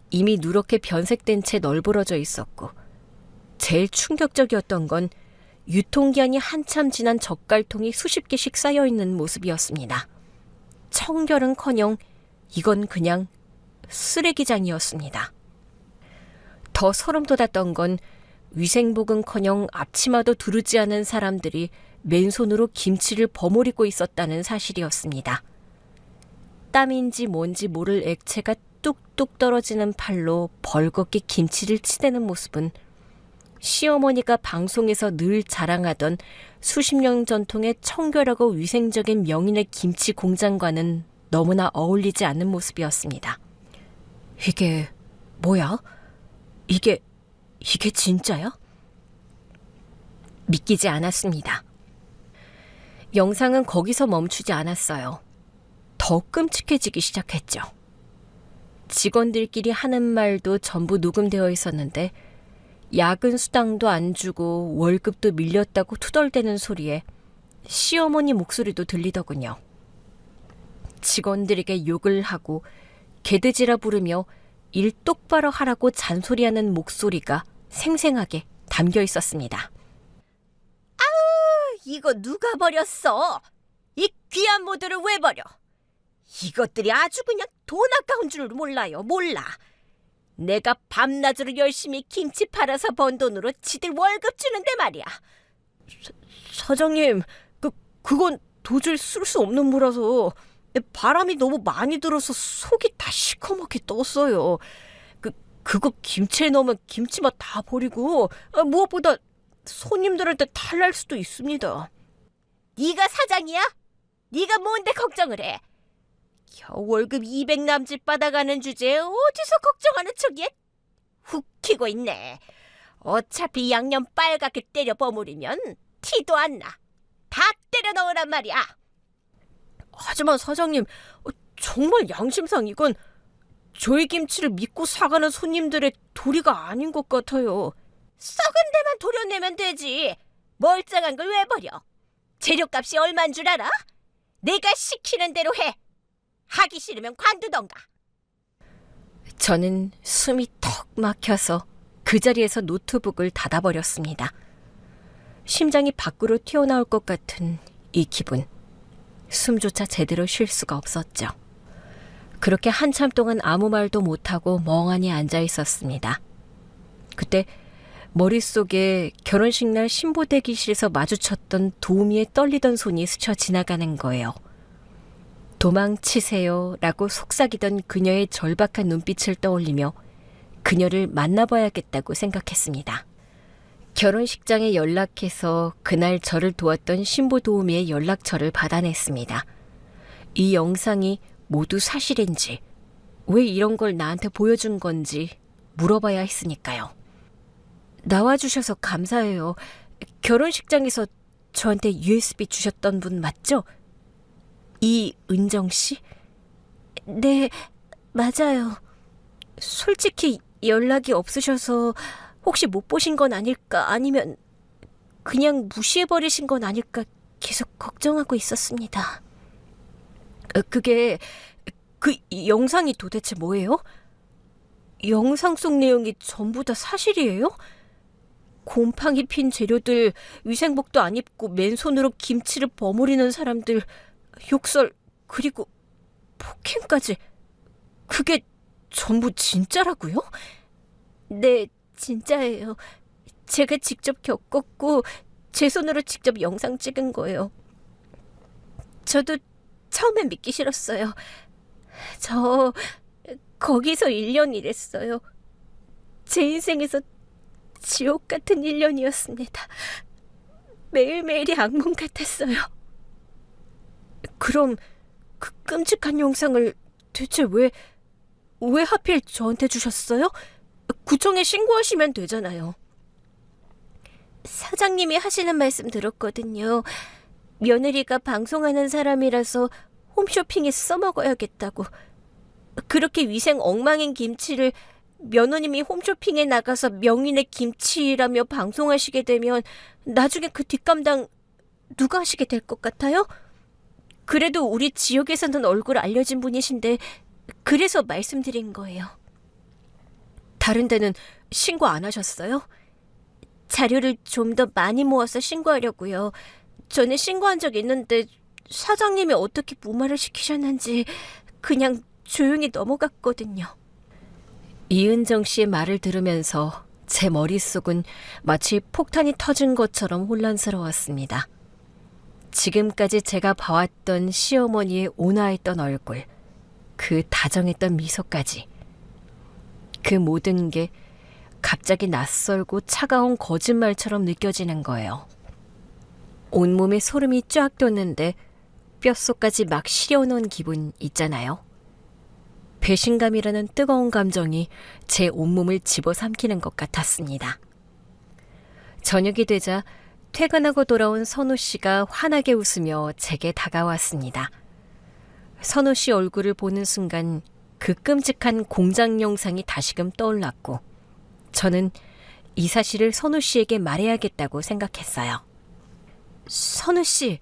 이미 누렇게 변색된 채 널브러져 있었고, 제일 충격적이었던 건 유통기한이 한참 지난 젓갈통이 수십 개씩 쌓여있는 모습이었습니다. 청결은커녕 이건 그냥 쓰레기장이었습니다. 더 소름 돋았던 건 위생복은커녕 앞치마도 두르지 않은 사람들이 맨손으로 김치를 버무리고 있었다는 사실이었습니다. 땀인지 뭔지 모를 액체가 뚝뚝 떨어지는 팔로 벌겋게 김치를 치대는 모습은 시어머니가 방송에서 늘 자랑하던 수십 년 전통의 청결하고 위생적인 명인의 김치 공장과는 너무나 어울리지 않는 모습이었습니다. 이게 뭐야? 이게 진짜야? 믿기지 않았습니다. 영상은 거기서 멈추지 않았어요. 더 끔찍해지기 시작했죠. 직원들끼리 하는 말도 전부 녹음되어 있었는데 야근 수당도 안 주고 월급도 밀렸다고 투덜대는 소리에 시어머니 목소리도 들리더군요. 직원들에게 욕을 하고 개돼지라 부르며 일 똑바로 하라고 잔소리하는 목소리가 생생하게 담겨 있었습니다. 이거 누가 버렸어? 이 귀한 모들을 왜 버려? 이것들이 아주 그냥 돈 아까운 줄 몰라요. 몰라. 내가 밤낮으로 열심히 김치 팔아서 번 돈으로 지들 월급 주는데 말이야. 사장님, 그건 도저히 쓸 수 없는 무라서 바람이 너무 많이 들어서 속이 다 시커멓게 떴어요. 그거 김치에 넣으면 김치맛 다 버리고 무엇보다 손님들한테 탈날 수도 있습니다. 네가 사장이야? 네가 뭔데 걱정을 해? 겨우 월급 200 남짓 받아가는 주제에 어디서 걱정하는 척이야? 훅 키고 있네. 어차피 양념 빨갛게 때려 버무리면 티도 안 나. 다 때려 넣으란 말이야. 하지만 사장님, 정말 양심상 이건 저희 김치를 믿고 사가는 손님들의 도리가 아닌 것 같아요. 썩은 데만 도려내면 되지. 멀쩡한 걸 왜 버려? 재료값이 얼마인 줄 알아? 내가 시키는 대로 해. 하기 싫으면 관두던가. 저는 숨이 턱 막혀서 그 자리에서 노트북을 닫아버렸습니다. 심장이 밖으로 튀어나올 것 같은 이 기분. 숨조차 제대로 쉴 수가 없었죠. 그렇게 한참 동안 아무 말도 못하고 멍하니 앉아 있었습니다. 그때 머릿속에 결혼식 날 신부 대기실에서 마주쳤던 도우미의 떨리던 손이 스쳐 지나가는 거예요. 도망치세요 라고 속삭이던 그녀의 절박한 눈빛을 떠올리며 그녀를 만나봐야겠다고 생각했습니다. 결혼식장에 연락해서 그날 저를 도왔던 신부 도우미의 연락처를 받아냈습니다. 이 영상이 모두 사실인지, 왜 이런 걸 나한테 보여준 건지 물어봐야 했으니까요. 나와주셔서 감사해요. 결혼식장에서 저한테 USB 주셨던 분 맞죠? 이은정 씨? 네, 맞아요. 솔직히 연락이 없으셔서 혹시 못 보신 건 아닐까, 아니면 그냥 무시해버리신 건 아닐까 계속 걱정하고 있었습니다. 그게 그 영상이 도대체 뭐예요? 영상 속 내용이 전부 다 사실이에요? 곰팡이 핀 재료들, 위생복도 안 입고 맨손으로 김치를 버무리는 사람들, 욕설, 그리고 폭행까지. 그게 전부 진짜라고요? 네, 진짜예요. 제가 직접 겪었고 제 손으로 직접 영상 찍은 거예요. 저도 처음엔 믿기 싫었어요. 저 거기서 1년 일했어요. 제 인생에서 지옥 같은 1년이었습니다. 매일매일이 악몽 같았어요. 그럼 그 끔찍한 영상을 대체 왜 하필 저한테 주셨어요? 구청에 신고하시면 되잖아요. 사장님이 하시는 말씀 들었거든요. 며느리가 방송하는 사람이라서 홈쇼핑에 써먹어야겠다고. 그렇게 위생 엉망인 김치를 며느님이 홈쇼핑에 나가서 명인의 김치라며 방송하시게 되면 나중에 그 뒷감당 누가 하시게 될 것 같아요? 그래도 우리 지역에서는 얼굴 알려진 분이신데 그래서 말씀드린 거예요. 다른 데는 신고 안 하셨어요? 자료를 좀 더 많이 모아서 신고하려고요. 전에 신고한 적 있는데 사장님이 어떻게 무마를 시키셨는지 그냥 조용히 넘어갔거든요. 이은정 씨의 말을 들으면서 제 머릿속은 마치 폭탄이 터진 것처럼 혼란스러웠습니다. 지금까지 제가 봐왔던 시어머니의 온화했던 얼굴, 그 다정했던 미소까지. 그 모든 게 갑자기 낯설고 차가운 거짓말처럼 느껴지는 거예요. 온몸에 소름이 쫙 돋는데 뼛속까지 막 시려놓은 기분 있잖아요. 배신감이라는 뜨거운 감정이 제 온몸을 집어삼키는 것 같았습니다. 저녁이 되자 퇴근하고 돌아온 선우 씨가 환하게 웃으며 제게 다가왔습니다. 선우 씨 얼굴을 보는 순간 그 끔찍한 공장 영상이 다시금 떠올랐고 저는 이 사실을 선우 씨에게 말해야겠다고 생각했어요. 선우 씨,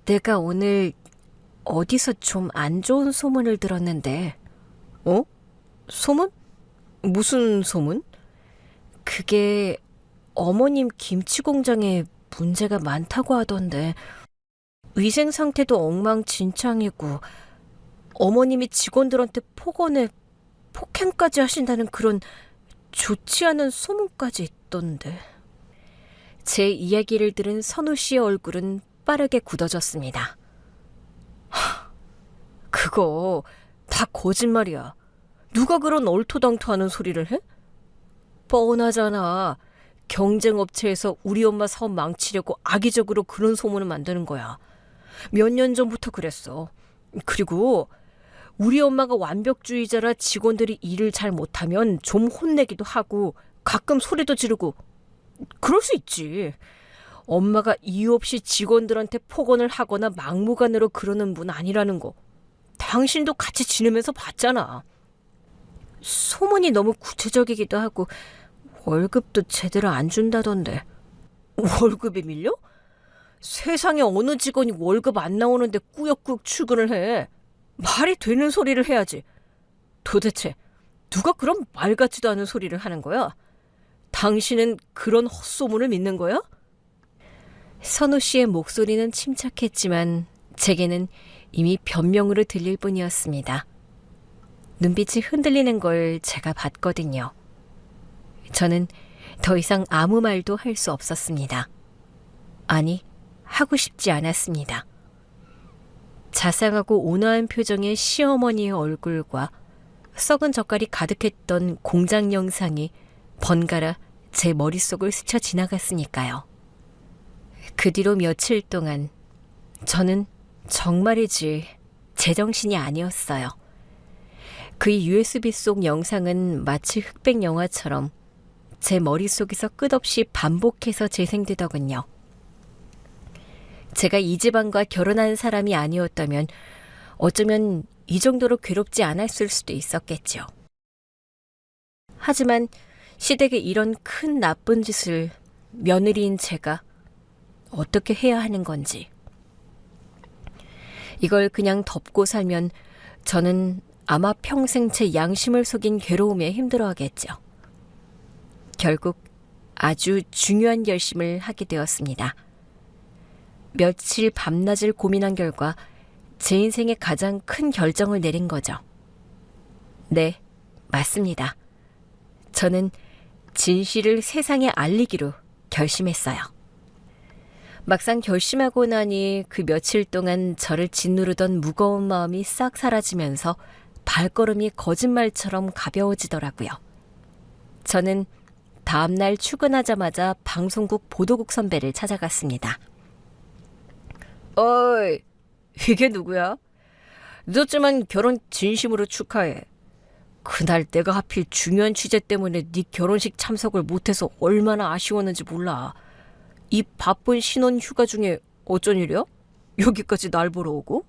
내가 오늘 어디서 좀 안 좋은 소문을 들었는데. 어? 소문? 무슨 소문? 그게 어머님 김치 공장에 문제가 많다고 하던데 위생 상태도 엉망진창이고 어머님이 직원들한테 폭언에 폭행까지 하신다는 그런 좋지 않은 소문까지 있던데. 제 이야기를 들은 선우 씨의 얼굴은 빠르게 굳어졌습니다. 그거 다 거짓말이야. 누가 그런 얼토당토하는 소리를 해? 뻔하잖아. 경쟁업체에서 우리 엄마 사업 망치려고 악의적으로 그런 소문을 만드는 거야. 몇 년 전부터 그랬어. 그리고 우리 엄마가 완벽주의자라 직원들이 일을 잘 못하면 좀 혼내기도 하고 가끔 소리도 지르고 그럴 수 있지. 엄마가 이유 없이 직원들한테 폭언을 하거나 막무가내로 그러는 분 아니라는 거 당신도 같이 지내면서 봤잖아. 소문이 너무 구체적이기도 하고 월급도 제대로 안 준다던데. 월급이 밀려? 세상에 어느 직원이 월급 안 나오는데 꾸역꾸역 출근을 해. 말이 되는 소리를 해야지. 도대체 누가 그런 말 같지도 않은 소리를 하는 거야? 당신은 그런 헛소문을 믿는 거야? 선우 씨의 목소리는 침착했지만 제게는 이미 변명으로 들릴 뿐이었습니다. 눈빛이 흔들리는 걸 제가 봤거든요. 저는 더 이상 아무 말도 할 수 없었습니다. 아니, 하고 싶지 않았습니다. 자상하고 온화한 표정의 시어머니의 얼굴과 썩은 젓갈이 가득했던 공장 영상이 번갈아 제 머릿속을 스쳐 지나갔으니까요. 그 뒤로 며칠 동안 저는 정말이지 제정신이 아니었어요. 그의 USB 속 영상은 마치 흑백 영화처럼 제 머릿속에서 끝없이 반복해서 재생되더군요. 제가 이 집안과 결혼한 사람이 아니었다면 어쩌면 이 정도로 괴롭지 않았을 수도 있었겠죠. 하지만 시댁에 이런 큰 나쁜 짓을 며느리인 제가 어떻게 해야 하는 건지. 이걸 그냥 덮고 살면 저는 아마 평생 제 양심을 속인 괴로움에 힘들어하겠죠. 결국 아주 중요한 결심을 하게 되었습니다. 며칠 밤낮을 고민한 결과 제 인생의 가장 큰 결정을 내린 거죠. 네, 맞습니다. 저는 진실을 세상에 알리기로 결심했어요. 막상 결심하고 나니 그 며칠 동안 저를 짓누르던 무거운 마음이 싹 사라지면서 발걸음이 거짓말처럼 가벼워지더라고요. 저는 다음날 출근하자마자 방송국 보도국 선배를 찾아갔습니다. 어이, 이게 누구야? 늦었지만 결혼 진심으로 축하해. 그날 내가 하필 중요한 취재 때문에 네 결혼식 참석을 못해서 얼마나 아쉬웠는지 몰라. 이 바쁜 신혼 휴가 중에 어쩐 일이야? 여기까지 날 보러 오고?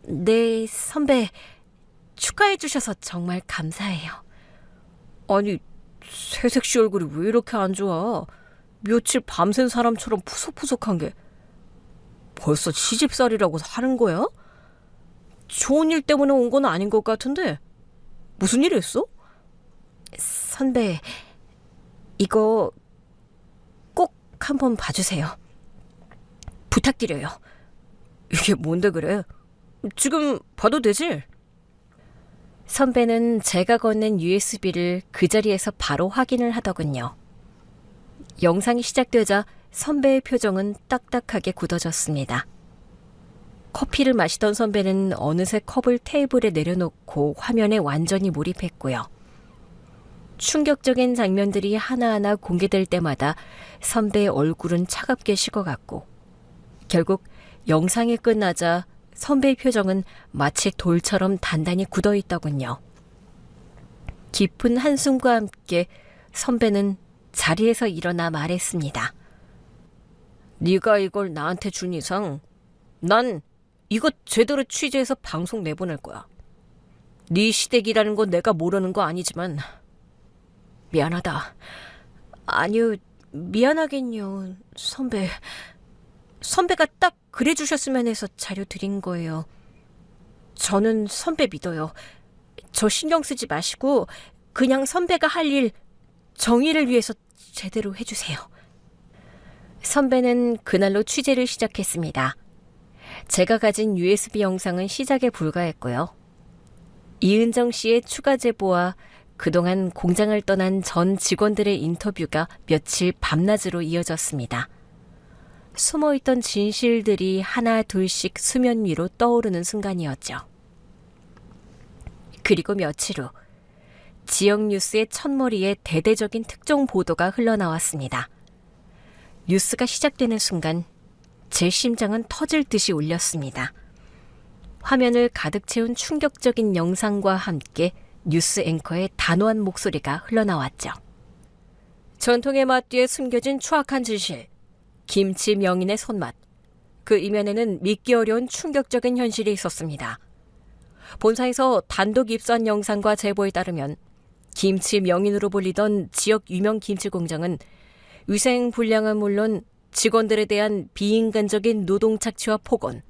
네, 선배. 축하해 주셔서 정말 감사해요. 아니, 새색 씨 얼굴이 왜 이렇게 안 좋아? 며칠 밤샌 사람처럼 푸석푸석한 게 벌써 시집살이라고 하는 거야? 좋은 일 때문에 온 건 아닌 것 같은데 무슨 일 했어? 선배, 이거 꼭 한번 봐주세요. 부탁드려요. 이게 뭔데 그래? 지금 봐도 되지? 선배는 제가 건넨 USB를 그 자리에서 바로 확인을 하더군요. 영상이 시작되자 선배의 표정은 딱딱하게 굳어졌습니다. 커피를 마시던 선배는 어느새 컵을 테이블에 내려놓고 화면에 완전히 몰입했고요. 충격적인 장면들이 하나하나 공개될 때마다 선배의 얼굴은 차갑게 식어갔고 결국 영상이 끝나자 선배의 표정은 마치 돌처럼 단단히 굳어있더군요. 깊은 한숨과 함께 선배는 자리에서 일어나 말했습니다. 네가 이걸 나한테 준 이상 난 이거 제대로 취재해서 방송 내보낼 거야. 네 시댁이라는 건 내가 모르는 거 아니지만 미안하다. 아니요, 미안하긴요, 선배. 선배가 딱 그래 주셨으면 해서 자료 드린 거예요. 저는 선배 믿어요. 저 신경 쓰지 마시고 그냥 선배가 할 일 정의를 위해서 제대로 해주세요. 선배는 그날로 취재를 시작했습니다. 제가 가진 USB 영상은 시작에 불과했고요. 이은정 씨의 추가 제보와 그동안 공장을 떠난 전 직원들의 인터뷰가 며칠 밤낮으로 이어졌습니다. 숨어있던 진실들이 하나 둘씩 수면 위로 떠오르는 순간이었죠. 그리고 며칠 후 지역 뉴스의 첫머리에 대대적인 특종 보도가 흘러나왔습니다. 뉴스가 시작되는 순간 제 심장은 터질 듯이 울렸습니다. 화면을 가득 채운 충격적인 영상과 함께 뉴스 앵커의 단호한 목소리가 흘러나왔죠. 전통의 맛 뒤에 숨겨진 추악한 진실. 김치 명인의 손맛. 그 이면에는 믿기 어려운 충격적인 현실이 있었습니다. 본사에서 단독 입수한 영상과 제보에 따르면 김치 명인으로 불리던 지역 유명 김치 공장은 위생 불량은 물론 직원들에 대한 비인간적인 노동 착취와 폭언,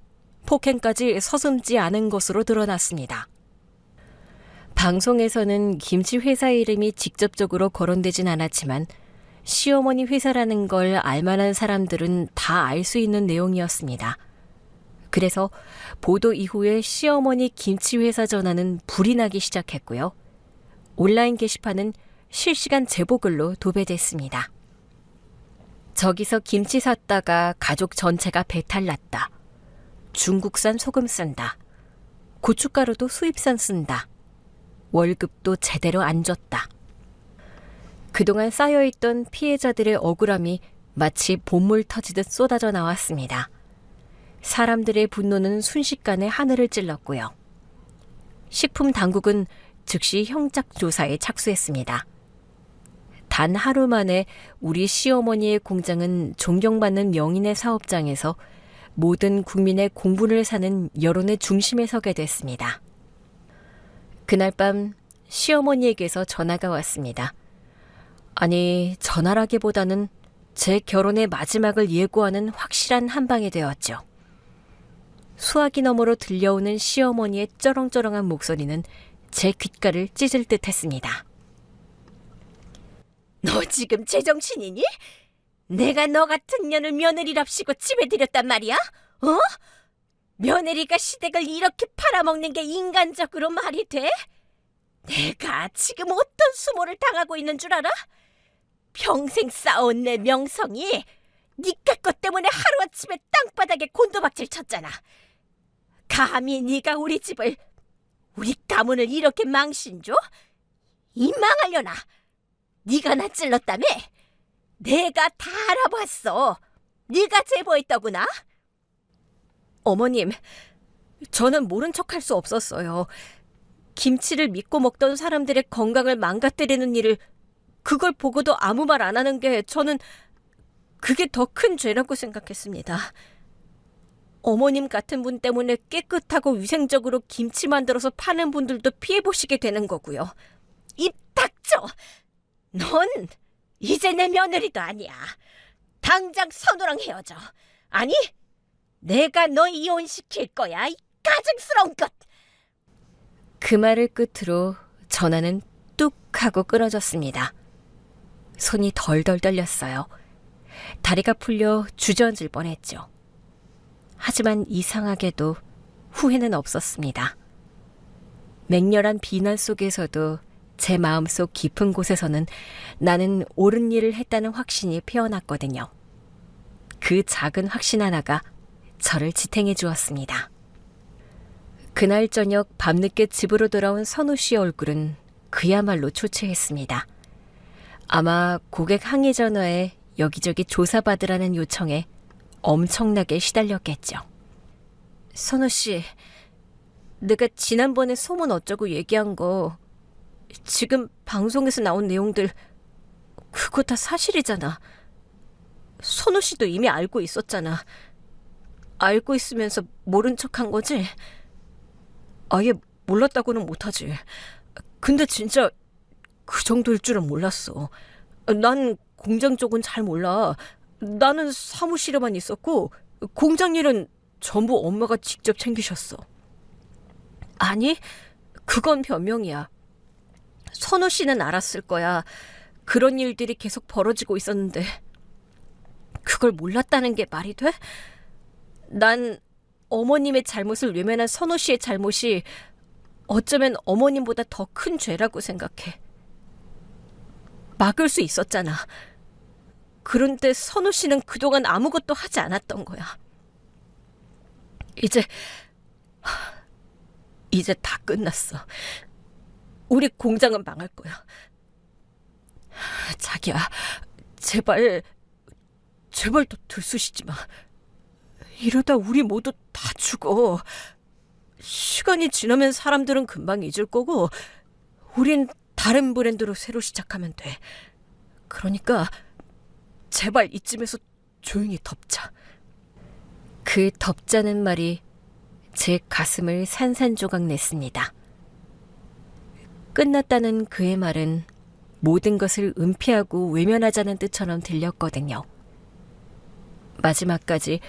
폭행까지 서슴지 않은 것으로 드러났습니다. 방송에서는 김치 회사 이름이 직접적으로 거론되진 않았지만 시어머니 회사라는 걸 알만한 사람들은 다 알 수 있는 내용이었습니다. 그래서 보도 이후에 시어머니 김치 회사 전화는 불이 나기 시작했고요. 온라인 게시판은 실시간 제보글로 도배됐습니다. 저기서 김치 샀다가 가족 전체가 배탈 났다. 중국산 소금 쓴다. 고춧가루도 수입산 쓴다. 월급도 제대로 안 줬다. 그동안 쌓여있던 피해자들의 억울함이 마치 봇물 터지듯 쏟아져 나왔습니다. 사람들의 분노는 순식간에 하늘을 찔렀고요. 식품 당국은 즉시 형작 조사에 착수했습니다. 단 하루 만에 우리 시어머니의 공장은 존경받는 명인의 사업장에서 모든 국민의 공분을 사는 여론의 중심에 서게 됐습니다. 그날 밤 시어머니에게서 전화가 왔습니다. 아니, 전화라기보다는 제 결혼의 마지막을 예고하는 확실한 한방이 되었죠. 수화기 너머로 들려오는 시어머니의 쩌렁쩌렁한 목소리는 제 귓가를 찢을 듯 했습니다. 너 지금 제정신이니? 내가 너 같은 년을 며느리랍시고 집에 들였단 말이야? 어? 며느리가 시댁을 이렇게 팔아먹는 게 인간적으로 말이 돼? 내가 지금 어떤 수모를 당하고 있는 줄 알아? 평생 쌓아온 내 명성이 니까 것 때문에 하루아침에 땅바닥에 곤두박질 쳤잖아. 감히 네가 우리 집을, 우리 가문을 이렇게 망신줘? 이 망하려나? 네가 나 찔렀다며? 내가 다 알아봤어. 네가 제보했더구나? 어머님, 저는 모른 척할 수 없었어요. 김치를 믿고 먹던 사람들의 건강을 망가뜨리는 일을 그걸 보고도 아무 말 안 하는 게 저는 그게 더 큰 죄라고 생각했습니다. 어머님 같은 분 때문에 깨끗하고 위생적으로 김치 만들어서 파는 분들도 피해보시게 되는 거고요. 입 닥쳐! 넌 이제 내 며느리도 아니야. 당장 선우랑 헤어져. 아니, 내가 너 이혼시킬 거야, 이 가증스러운 것! 그 말을 끝으로 전화는 뚝 하고 끊어졌습니다. 손이 덜덜 떨렸어요. 다리가 풀려 주저앉을 뻔했죠. 하지만 이상하게도 후회는 없었습니다. 맹렬한 비난 속에서도 제 마음속 깊은 곳에서는 나는 옳은 일을 했다는 확신이 피어났거든요. 그 작은 확신 하나가 저를 지탱해 주었습니다. 그날 저녁 밤늦게 집으로 돌아온 선우 씨의 얼굴은 그야말로 초췌했습니다. 아마 고객 항의 전화에 여기저기 조사받으라는 요청에 엄청나게 시달렸겠죠. 선우 씨, 내가 지난번에 소문 어쩌고 얘기한 거 지금 방송에서 나온 내용들 그거 다 사실이잖아. 선우 씨도 이미 알고 있었잖아. 알고 있으면서 모른 척한 거지? 아예 몰랐다고는 못하지. 근데 진짜 그 정도일 줄은 몰랐어. 난 공장 쪽은 잘 몰라. 나는 사무실에만 있었고 공장 일은 전부 엄마가 직접 챙기셨어. 아니, 그건 변명이야. 선우 씨는 알았을 거야. 그런 일들이 계속 벌어지고 있었는데 그걸 몰랐다는 게 말이 돼? 난 어머님의 잘못을 외면한 선우 씨의 잘못이 어쩌면 어머님보다 더 큰 죄라고 생각해. 막을 수 있었잖아. 그런데 선우 씨는 그동안 아무것도 하지 않았던 거야. 이제 다 끝났어. 우리 공장은 망할 거야. 자기야, 제발 더 들쑤시지 마. 이러다 우리 모두 다 죽어. 시간이 지나면 사람들은 금방 잊을 거고 우린 다른 브랜드로 새로 시작하면 돼. 그러니까 제발 이쯤에서 조용히 덮자. 그 덮자는 말이 제 가슴을 산산조각 냈습니다. 끝났다는 그의 말은 모든 것을 은폐하고 외면하자는 뜻처럼 들렸거든요. 마지막까지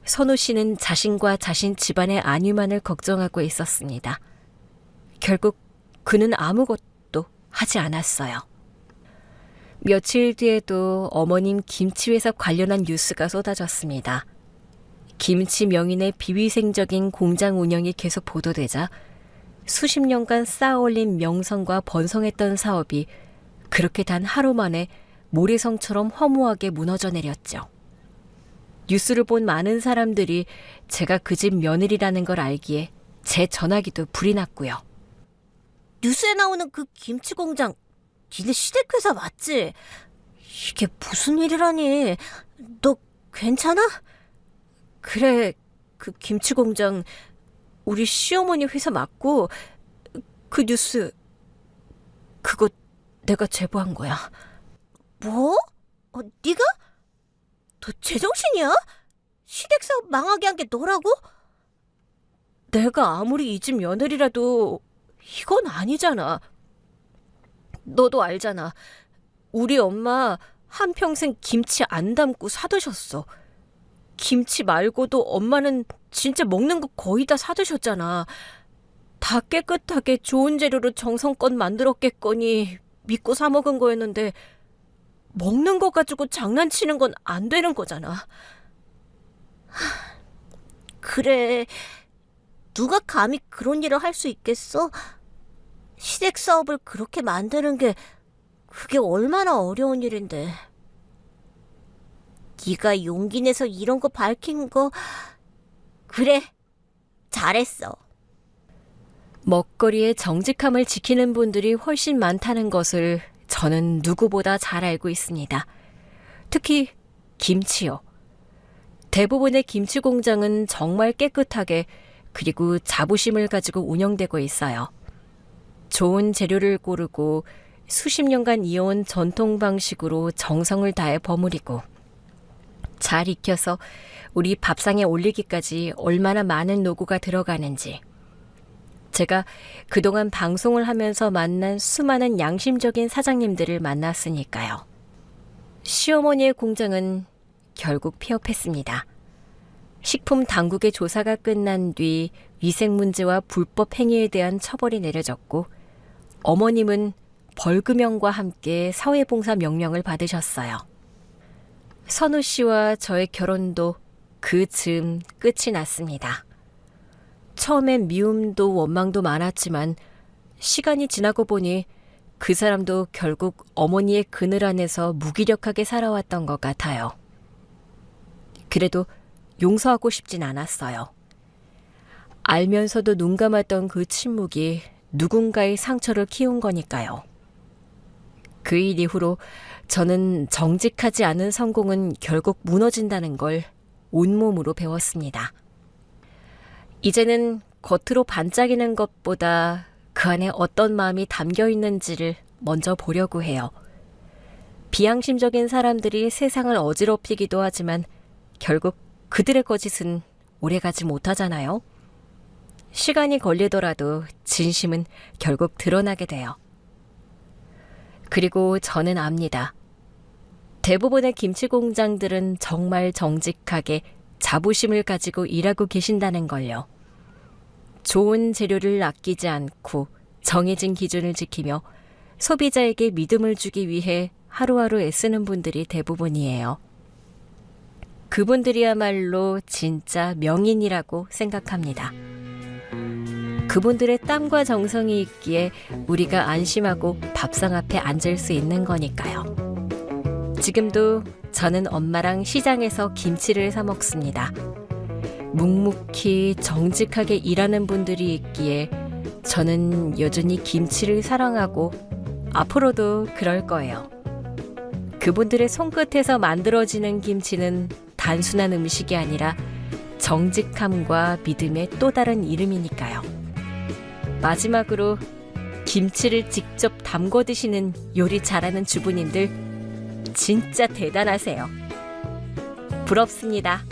선우 씨는 자신과 자신 집안의 안위만을 걱정하고 있었습니다. 결국 그는 아무것도 하지 않았어요. 며칠 뒤에도 어머님 김치회사 관련한 뉴스가 쏟아졌습니다. 김치 명인의 비위생적인 공장 운영이 계속 보도되자 수십 년간 쌓아올린 명성과 번성했던 사업이 그렇게 단 하루 만에 모래성처럼 허무하게 무너져 내렸죠. 뉴스를 본 많은 사람들이 제가 그 집 며느리라는 걸 알기에 제 전화기도 불이 났고요. 뉴스에 나오는 그 김치 공장, 니네 시댁회사 맞지? 이게 무슨 일이라니? 너 괜찮아? 그래, 그 김치 공장 우리 시어머니 회사 맞고 그 뉴스 그거 내가 제보한 거야. 뭐? 네가? 너 제정신이야? 시댁 사업 망하게 한 게 너라고? 내가 아무리 이 집 며느리라도 이건 아니잖아. 너도 알잖아. 우리 엄마 한평생 김치 안 담고 사드셨어. 김치 말고도 엄마는 진짜 먹는 거 거의 다 사드셨잖아. 다 깨끗하게 좋은 재료로 정성껏 만들었겠거니 믿고 사 먹은 거였는데 먹는 거 가지고 장난치는 건 안 되는 거잖아. 그래, 누가 감히 그런 일을 할 수 있겠어? 시댁 사업을 그렇게 만드는 게 그게 얼마나 어려운 일인데. 네가 용기 내서 이런 거 밝힌 거 그래, 잘했어. 먹거리의 정직함을 지키는 분들이 훨씬 많다는 것을 저는 누구보다 잘 알고 있습니다. 특히 김치요. 대부분의 김치 공장은 정말 깨끗하게 그리고 자부심을 가지고 운영되고 있어요. 좋은 재료를 고르고 수십 년간 이어온 전통 방식으로 정성을 다해 버무리고 잘 익혀서 우리 밥상에 올리기까지 얼마나 많은 노고가 들어가는지, 제가 그동안 방송을 하면서 만난 수많은 양심적인 사장님들을 만났으니까요. 시어머니의 공장은 결국 폐업했습니다. 식품 당국의 조사가 끝난 뒤 위생 문제와 불법 행위에 대한 처벌이 내려졌고, 어머님은 벌금형과 함께 사회봉사 명령을 받으셨어요. 선우 씨와 저의 결혼도 그 즈음 끝이 났습니다. 처음엔 미움도 원망도 많았지만 시간이 지나고 보니 그 사람도 결국 어머니의 그늘 안에서 무기력하게 살아왔던 것 같아요. 그래도 용서하고 싶진 않았어요. 알면서도 눈 감았던 그 침묵이 누군가의 상처를 키운 거니까요. 그 일 이후로 저는 정직하지 않은 성공은 결국 무너진다는 걸 온몸으로 배웠습니다. 이제는 겉으로 반짝이는 것보다 그 안에 어떤 마음이 담겨 있는지를 먼저 보려고 해요. 비양심적인 사람들이 세상을 어지럽히기도 하지만 결국 그들의 거짓은 오래가지 못하잖아요. 시간이 걸리더라도 진심은 결국 드러나게 돼요. 그리고 저는 압니다. 대부분의 김치 공장들은 정말 정직하게 자부심을 가지고 일하고 계신다는 걸요. 좋은 재료를 아끼지 않고 정해진 기준을 지키며 소비자에게 믿음을 주기 위해 하루하루 애쓰는 분들이 대부분이에요. 그분들이야말로 진짜 명인이라고 생각합니다. 그분들의 땀과 정성이 있기에 우리가 안심하고 밥상 앞에 앉을 수 있는 거니까요. 지금도 저는 엄마랑 시장에서 김치를 사 먹습니다. 묵묵히 정직하게 일하는 분들이 있기에 저는 여전히 김치를 사랑하고 앞으로도 그럴 거예요. 그분들의 손끝에서 만들어지는 김치는 단순한 음식이 아니라 정직함과 믿음의 또 다른 이름이니까요. 마지막으로 김치를 직접 담궈 드시는 요리 잘하는 주부님들 진짜 대단하세요. 부럽습니다.